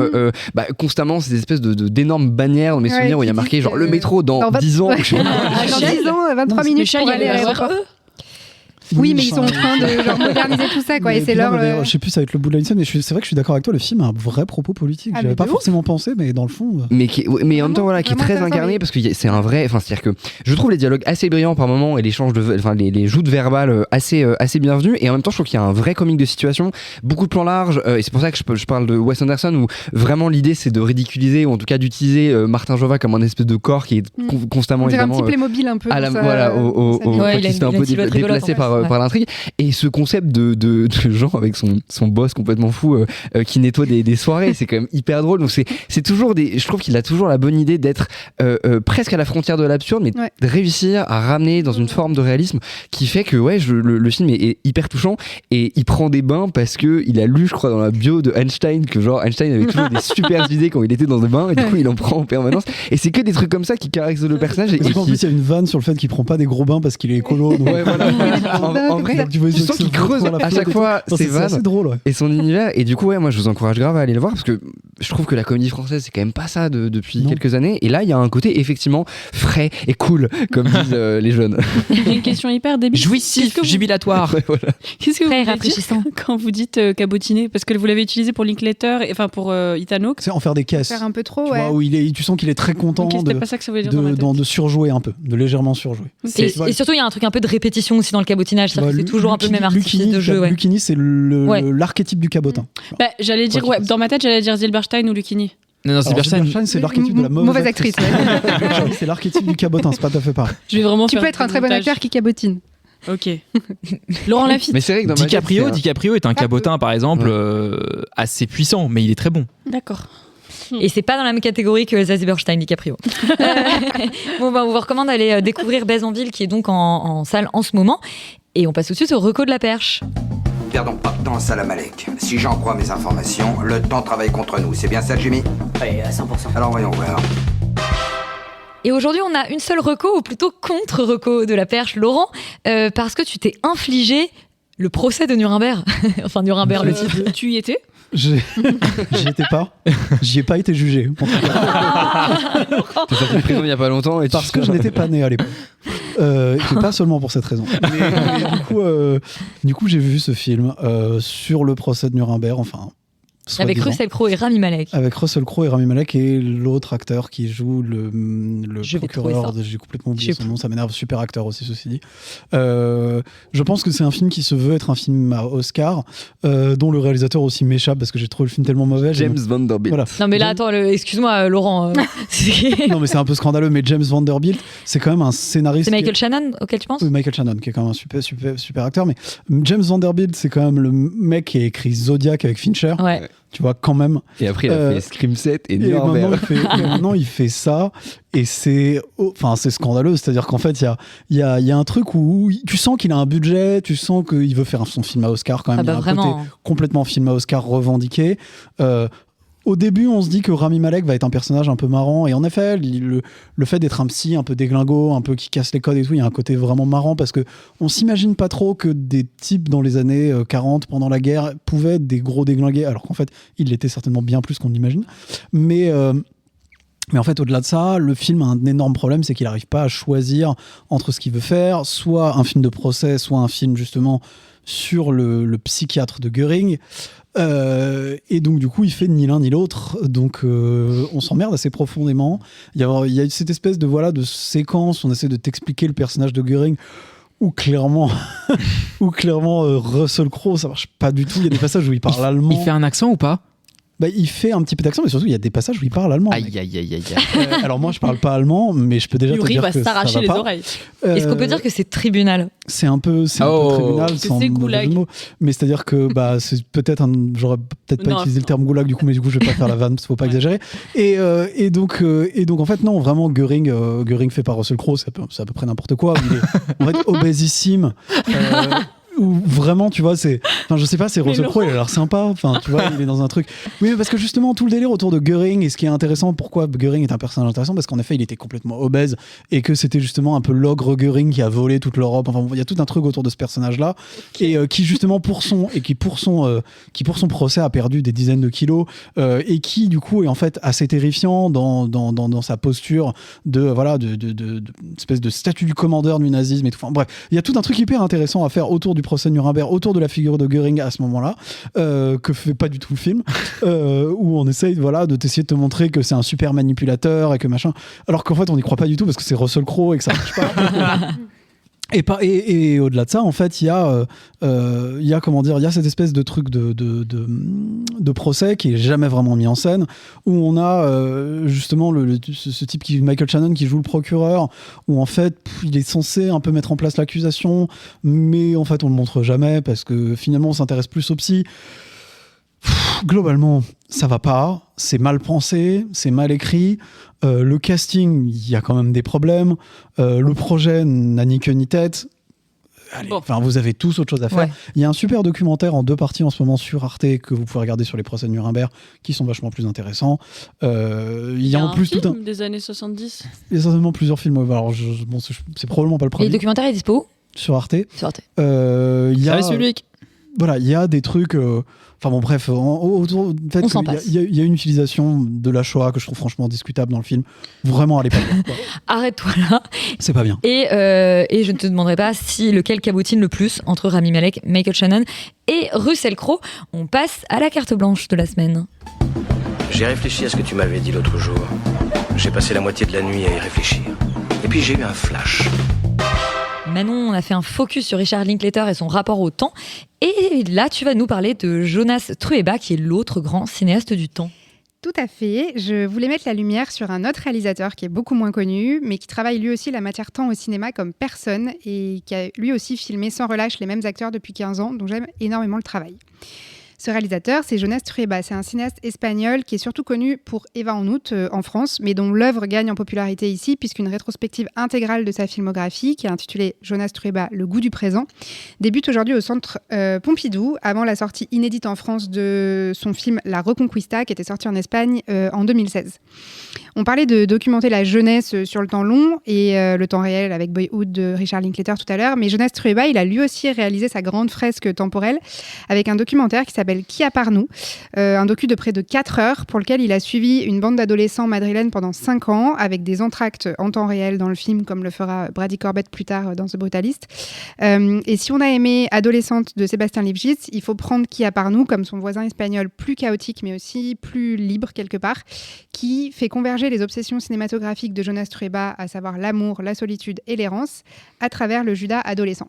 constamment ces espèces d'énormes bannières dans mes souvenirs où il y a marqué genre le métro dans 10 ans. Dans 10 ans, 23 minutes pour aller à l'aéroport. Oui, mais ils sont en train de moderniser tout ça, quoi. Et c'est leur. Je sais plus, ça va être le bout de la ligne, mais c'est vrai que je suis d'accord avec toi. Le film a un vrai propos politique. J'avais pas forcément pensé, mais dans le fond. Mais en même temps, voilà, qui est très incarné parce que c'est un vrai. Enfin, c'est-à-dire que je trouve les dialogues assez brillants par moments et l'échange les joutes verbales assez bienvenues. Et en même temps, je trouve qu'il y a un vrai comique de situation, beaucoup de plans larges. Et c'est pour ça que je parle de Wes Anderson où vraiment l'idée c'est de ridiculiser ou en tout cas d'utiliser Martin Jova comme un espèce de corps qui est constamment évidemment. Un petit Playmobil un peu. Voilà, qui se fait un peu déplacé par l'intrigue, et ce concept de Jean avec son boss complètement fou qui nettoie des soirées, c'est quand même hyper drôle. Donc c'est toujours je trouve qu'il a toujours la bonne idée d'être presque à la frontière de l'absurde, mais de réussir à ramener dans une forme de réalisme qui fait que le film est hyper touchant, et il prend des bains parce que il a lu, je crois, dans la bio de Einstein que genre Einstein avait toujours des super idées quand il était dans des bains, et du coup il en prend en permanence, et c'est que des trucs comme ça qui caractérisent le personnage. En plus il y a une vanne sur le fait qu'il prend pas des gros bains parce qu'il est écolo. Donc... Ouais, voilà. En vrai, tu sens qu'il creuse à chaque fois ses vannes, c'est drôle, et son univers. Et du coup, moi, je vous encourage grave à aller le voir parce que je trouve que la comédie française, c'est quand même pas ça depuis quelques années. Et là, il y a un côté effectivement frais et cool, comme disent les jeunes. J'ai une question hyper débile. Jouissif, jubilatoire. Qu'est-ce que vous voulez dire quand vous dites cabotiner? Parce que vous l'avez utilisé pour Linklater, enfin pour Itano. C'est en faire des caisses. Faire un peu trop, où tu sens qu'il est très content de surjouer un peu, de légèrement surjouer. Et surtout, il y a un truc un peu de répétition aussi dans le cabotinage. C'est toujours un peu le même artifice de jeu. Lucchini, c'est l'archétype du cabotin. J'allais dire, dans ma tête, j'allais dire Zilberstein ou Lucchini. Non, Zilberstein, c'est l'archétype de la mauvaise actrice. C'est l'archétype du cabotin, c'est pas tout à fait pareil. Tu peux être un très bon acteur qui cabotine. Ok. Laurent Lafitte. Mais c'est vrai que dans DiCaprio est un cabotin, par exemple, assez puissant, mais il est très bon. D'accord. Et c'est pas dans la même catégorie que Elsa Zilberstein, DiCaprio. On vous recommande d'aller découvrir Baise en ville, qui est donc en salle en ce moment. Et on passe tout de suite au reco de la perche. Perdons pas de temps, Salam Alek. Si j'en crois mes informations, le temps travaille contre nous. C'est bien ça, Jimmy? Oui, à 100%. Alors voyons voir. Et aujourd'hui, on a une seule reco, ou plutôt contre-reco de la perche, Laurent, parce que tu t'es infligé le procès de Nuremberg. Enfin, Nuremberg, le titre. Tu y étais? J'y étais pas. J'y ai pas été jugé. T'es sorti de prison il y a pas longtemps parce que je n'étais pas né à l'époque. Et pas seulement pour cette raison. Mais du coup, j'ai vu ce film sur le procès de Nuremberg. Enfin. Avec Russell Crowe et Rami Malek. Avec Russell Crowe et Rami Malek et l'autre acteur qui joue le procureur. J'ai complètement oublié son nom, ça m'énerve. Super acteur aussi, ceci dit. Je pense que c'est un film qui se veut être un film à Oscar, dont le réalisateur aussi m'échappe parce que j'ai trouvé le film tellement mauvais. James Vanderbilt. Voilà. Non mais là, attends, excuse-moi Laurent. Non mais c'est un peu scandaleux, mais James Vanderbilt, c'est quand même un scénariste. C'est Michael Shannon auquel tu penses? Oui, Michael Shannon, qui est quand même un super acteur, mais James Vanderbilt, c'est quand même le mec qui a écrit Zodiac avec Fincher. Ouais. Tu vois, quand même. Et après, il a fait Scream 7 et Nuremberg. Maintenant, il fait ça. Et c'est scandaleux. C'est-à-dire qu'en fait, il y a un truc où tu sens qu'il a un budget, tu sens qu'il veut faire son film à Oscar quand même. Il y a un côté complètement film à Oscar revendiqué. Au début, on se dit que Rami Malek va être un personnage un peu marrant. Et en effet, le fait d'être un psy un peu déglingo, un peu qui casse les codes et tout, il y a un côté vraiment marrant parce qu'on s'imagine pas trop que des types dans les années 40, pendant la guerre, pouvaient être des gros déglingués, alors qu'en fait, ils l'étaient certainement bien plus qu'on l'imagine. Mais en fait, au-delà de ça, le film a un énorme problème, c'est qu'il n'arrive pas à choisir entre ce qu'il veut faire, soit un film de procès, soit un film justement sur le psychiatre de Göring. Et donc du coup il fait ni l'un ni l'autre, donc on s'emmerde assez profondément. Il y a cette espèce de séquence où on essaie de t'expliquer le personnage de Göring où clairement Russell Crowe ça marche pas du tout. Il y a des passages où il parle allemand. Il fait un accent ou pas? il fait un petit peu d'accent, mais surtout il y a des passages où il parle allemand. Aïe. Alors moi je parle pas allemand, mais je peux déjà te dire que ça va pas. Yuri va s'arracher les oreilles. Est-ce qu'on peut dire que c'est tribunal? C'est un peu tribunal, sans mauvais mot. Mais c'est-à-dire que c'est peut-être j'aurais peut-être pas utilisé le terme goulag du coup, mais du coup je vais pas faire la vanne, faut pas exagérer. Et donc en fait non, vraiment Göring fait par Russell Crowe, c'est à peu près n'importe quoi. Il est en fait obésissime. Ou vraiment, tu vois, je sais pas, c'est Russell Crowe, il a l'air sympa, enfin, tu vois, il est dans un truc. Oui, mais parce que justement, tout le délire autour de Göring, et ce qui est intéressant, pourquoi Göring est un personnage intéressant, parce qu'en effet, il était complètement obèse, et que c'était justement un peu l'ogre Göring qui a volé toute l'Europe. Enfin, il y a tout un truc autour de ce personnage-là, et qui justement, pour son procès, a perdu des dizaines de kilos, et qui, du coup, est en fait assez terrifiant dans sa posture de espèce de statut du commandeur du nazisme et tout. Enfin, bref, il y a tout un truc hyper intéressant à faire autour du procès de Nuremberg, autour de la figure de Göring à ce moment-là, que fait pas du tout le film, où on essaye de t'essayer de te montrer que c'est un super manipulateur et que machin, alors qu'en fait on n'y croit pas du tout parce que c'est Russell Crowe et que ça marche pas. Et au-delà de ça, en fait, il y a cette espèce de truc de procès qui est jamais vraiment mis en scène, où on a justement ce type Michael Shannon qui joue le procureur, où en fait il est censé un peu mettre en place l'accusation, mais en fait on le montre jamais parce que finalement on s'intéresse plus au psy. Globalement, ça va pas, c'est mal pensé, c'est mal écrit. Le casting, il y a quand même des problèmes. Le projet n'a ni queue ni tête. Allez, vous avez tous autre chose à faire. Ouais. Il y a un super documentaire en 2 parties en ce moment sur Arte que vous pouvez regarder sur les procès de Nuremberg qui sont vachement plus intéressants. Il y a en plus tout un des années 70. Il y a certainement plusieurs films. Alors, c'est probablement pas le premier. Et le documentaire est dispo sur Arte. Il y a public. Voilà, il y a des trucs. Enfin bon, bref, autour du fait qu'il y a une utilisation de la Shoah que je trouve franchement discutable dans le film. Vraiment, allez pas bien. Arrête-toi là. C'est pas bien. Et je ne te demanderai pas si lequel cabotine le plus entre Rami Malek, Michael Shannon et Russell Crowe. On passe à la carte blanche de la semaine. J'ai réfléchi à ce que tu m'avais dit l'autre jour. J'ai passé la moitié de la nuit à y réfléchir. Et puis j'ai eu un flash. Manon, on a fait un focus sur Richard Linklater et son rapport au temps. Et là, tu vas nous parler de Jonas Trueba, qui est l'autre grand cinéaste du temps. Tout à fait. Je voulais mettre la lumière sur un autre réalisateur qui est beaucoup moins connu, mais qui travaille lui aussi la matière temps au cinéma comme personne et qui a lui aussi filmé sans relâche les mêmes acteurs depuis 15 ans, dont j'aime énormément le travail. Ce réalisateur, c'est Jonas Trueba. C'est un cinéaste espagnol qui est surtout connu pour Eva en août en France, mais dont l'œuvre gagne en popularité ici, puisqu'une rétrospective intégrale de sa filmographie, qui est intitulée Jonas Trueba, le goût du présent, débute aujourd'hui au Centre Pompidou, avant la sortie inédite en France de son film La Reconquista, qui était sorti en Espagne en 2016. On parlait de documenter la jeunesse sur le temps long et le temps réel avec Boyhood de Richard Linklater tout à l'heure, mais Jonas Trueba, il a lui aussi réalisé sa grande fresque temporelle avec un documentaire qui s'appelle Qui à part nous, un docu de près de 4 heures pour lequel il a suivi une bande d'adolescents madrilènes pendant 5 ans avec des entr'actes en temps réel dans le film comme le fera Brady Corbett plus tard dans The Brutalist. Et si on a aimé Adolescente de Sébastien Lifshitz, il faut prendre Qui à part nous comme son voisin espagnol plus chaotique mais aussi plus libre quelque part, qui fait converger les obsessions cinématographiques de Jonas Trueba, à savoir l'amour, la solitude et l'errance, à travers le Judas adolescent.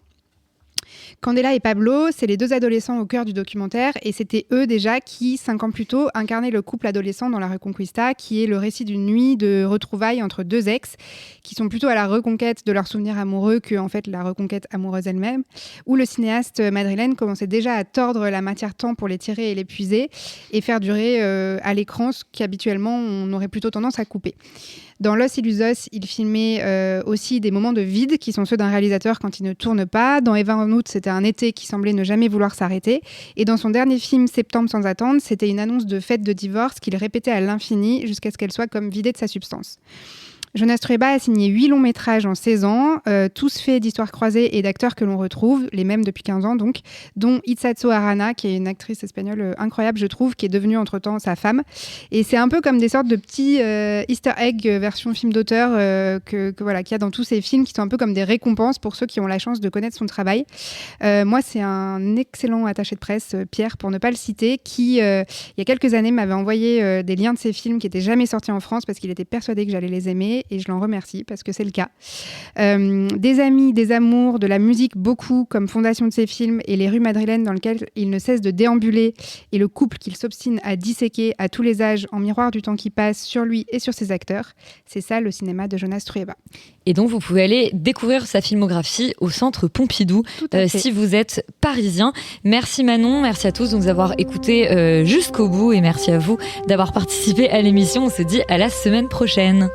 Candela et Pablo, c'est les 2 adolescents au cœur du documentaire et c'était eux déjà qui, 5 ans plus tôt, incarnaient le couple adolescent dans La Reconquista, qui est le récit d'une nuit de retrouvailles entre 2 ex qui sont plutôt à la reconquête de leurs souvenirs amoureux que en fait la reconquête amoureuse elle-même, où le cinéaste madrilène commençait déjà à tordre la matière-temps pour les tirer et les puiser et faire durer à l'écran ce qu'habituellement on aurait plutôt tendance à couper. Dans Los Illusos, il filmait aussi des moments de vide qui sont ceux d'un réalisateur quand il ne tourne pas. Dans Eva en août, c'était un été qui semblait ne jamais vouloir s'arrêter. Et dans son dernier film, Septembre sans attendre, c'était une annonce de fête de divorce qu'il répétait à l'infini jusqu'à ce qu'elle soit comme vidée de sa substance. Jonas Trueba a signé 8 longs métrages en 16 ans, tous faits d'histoires croisées et d'acteurs que l'on retrouve, les mêmes depuis 15 ans donc, dont Itzatzo Arana, qui est une actrice espagnole incroyable je trouve, qui est devenue entre-temps sa femme. Et c'est un peu comme des sortes de petits easter egg version film d'auteur qu'il y a dans tous ces films, qui sont un peu comme des récompenses pour ceux qui ont la chance de connaître son travail. Moi, c'est un excellent attaché de presse, Pierre, pour ne pas le citer, qui, il y a quelques années, m'avait envoyé des liens de ses films qui n'étaient jamais sortis en France parce qu'il était persuadé que j'allais les aimer. aimé et je l'en remercie parce que c'est le cas. Des amis, des amours, de la musique, beaucoup comme fondation de ses films et les rues madrilènes dans lesquelles il ne cesse de déambuler et le couple qu'il s'obstine à disséquer à tous les âges en miroir du temps qui passe sur lui et sur ses acteurs. C'est ça le cinéma de Jonas Trueba. Et donc vous pouvez aller découvrir sa filmographie au Centre Pompidou si vous êtes parisien. Merci Manon, merci à tous de nous avoir écoutés jusqu'au bout et merci à vous d'avoir participé à l'émission. On se dit à la semaine prochaine.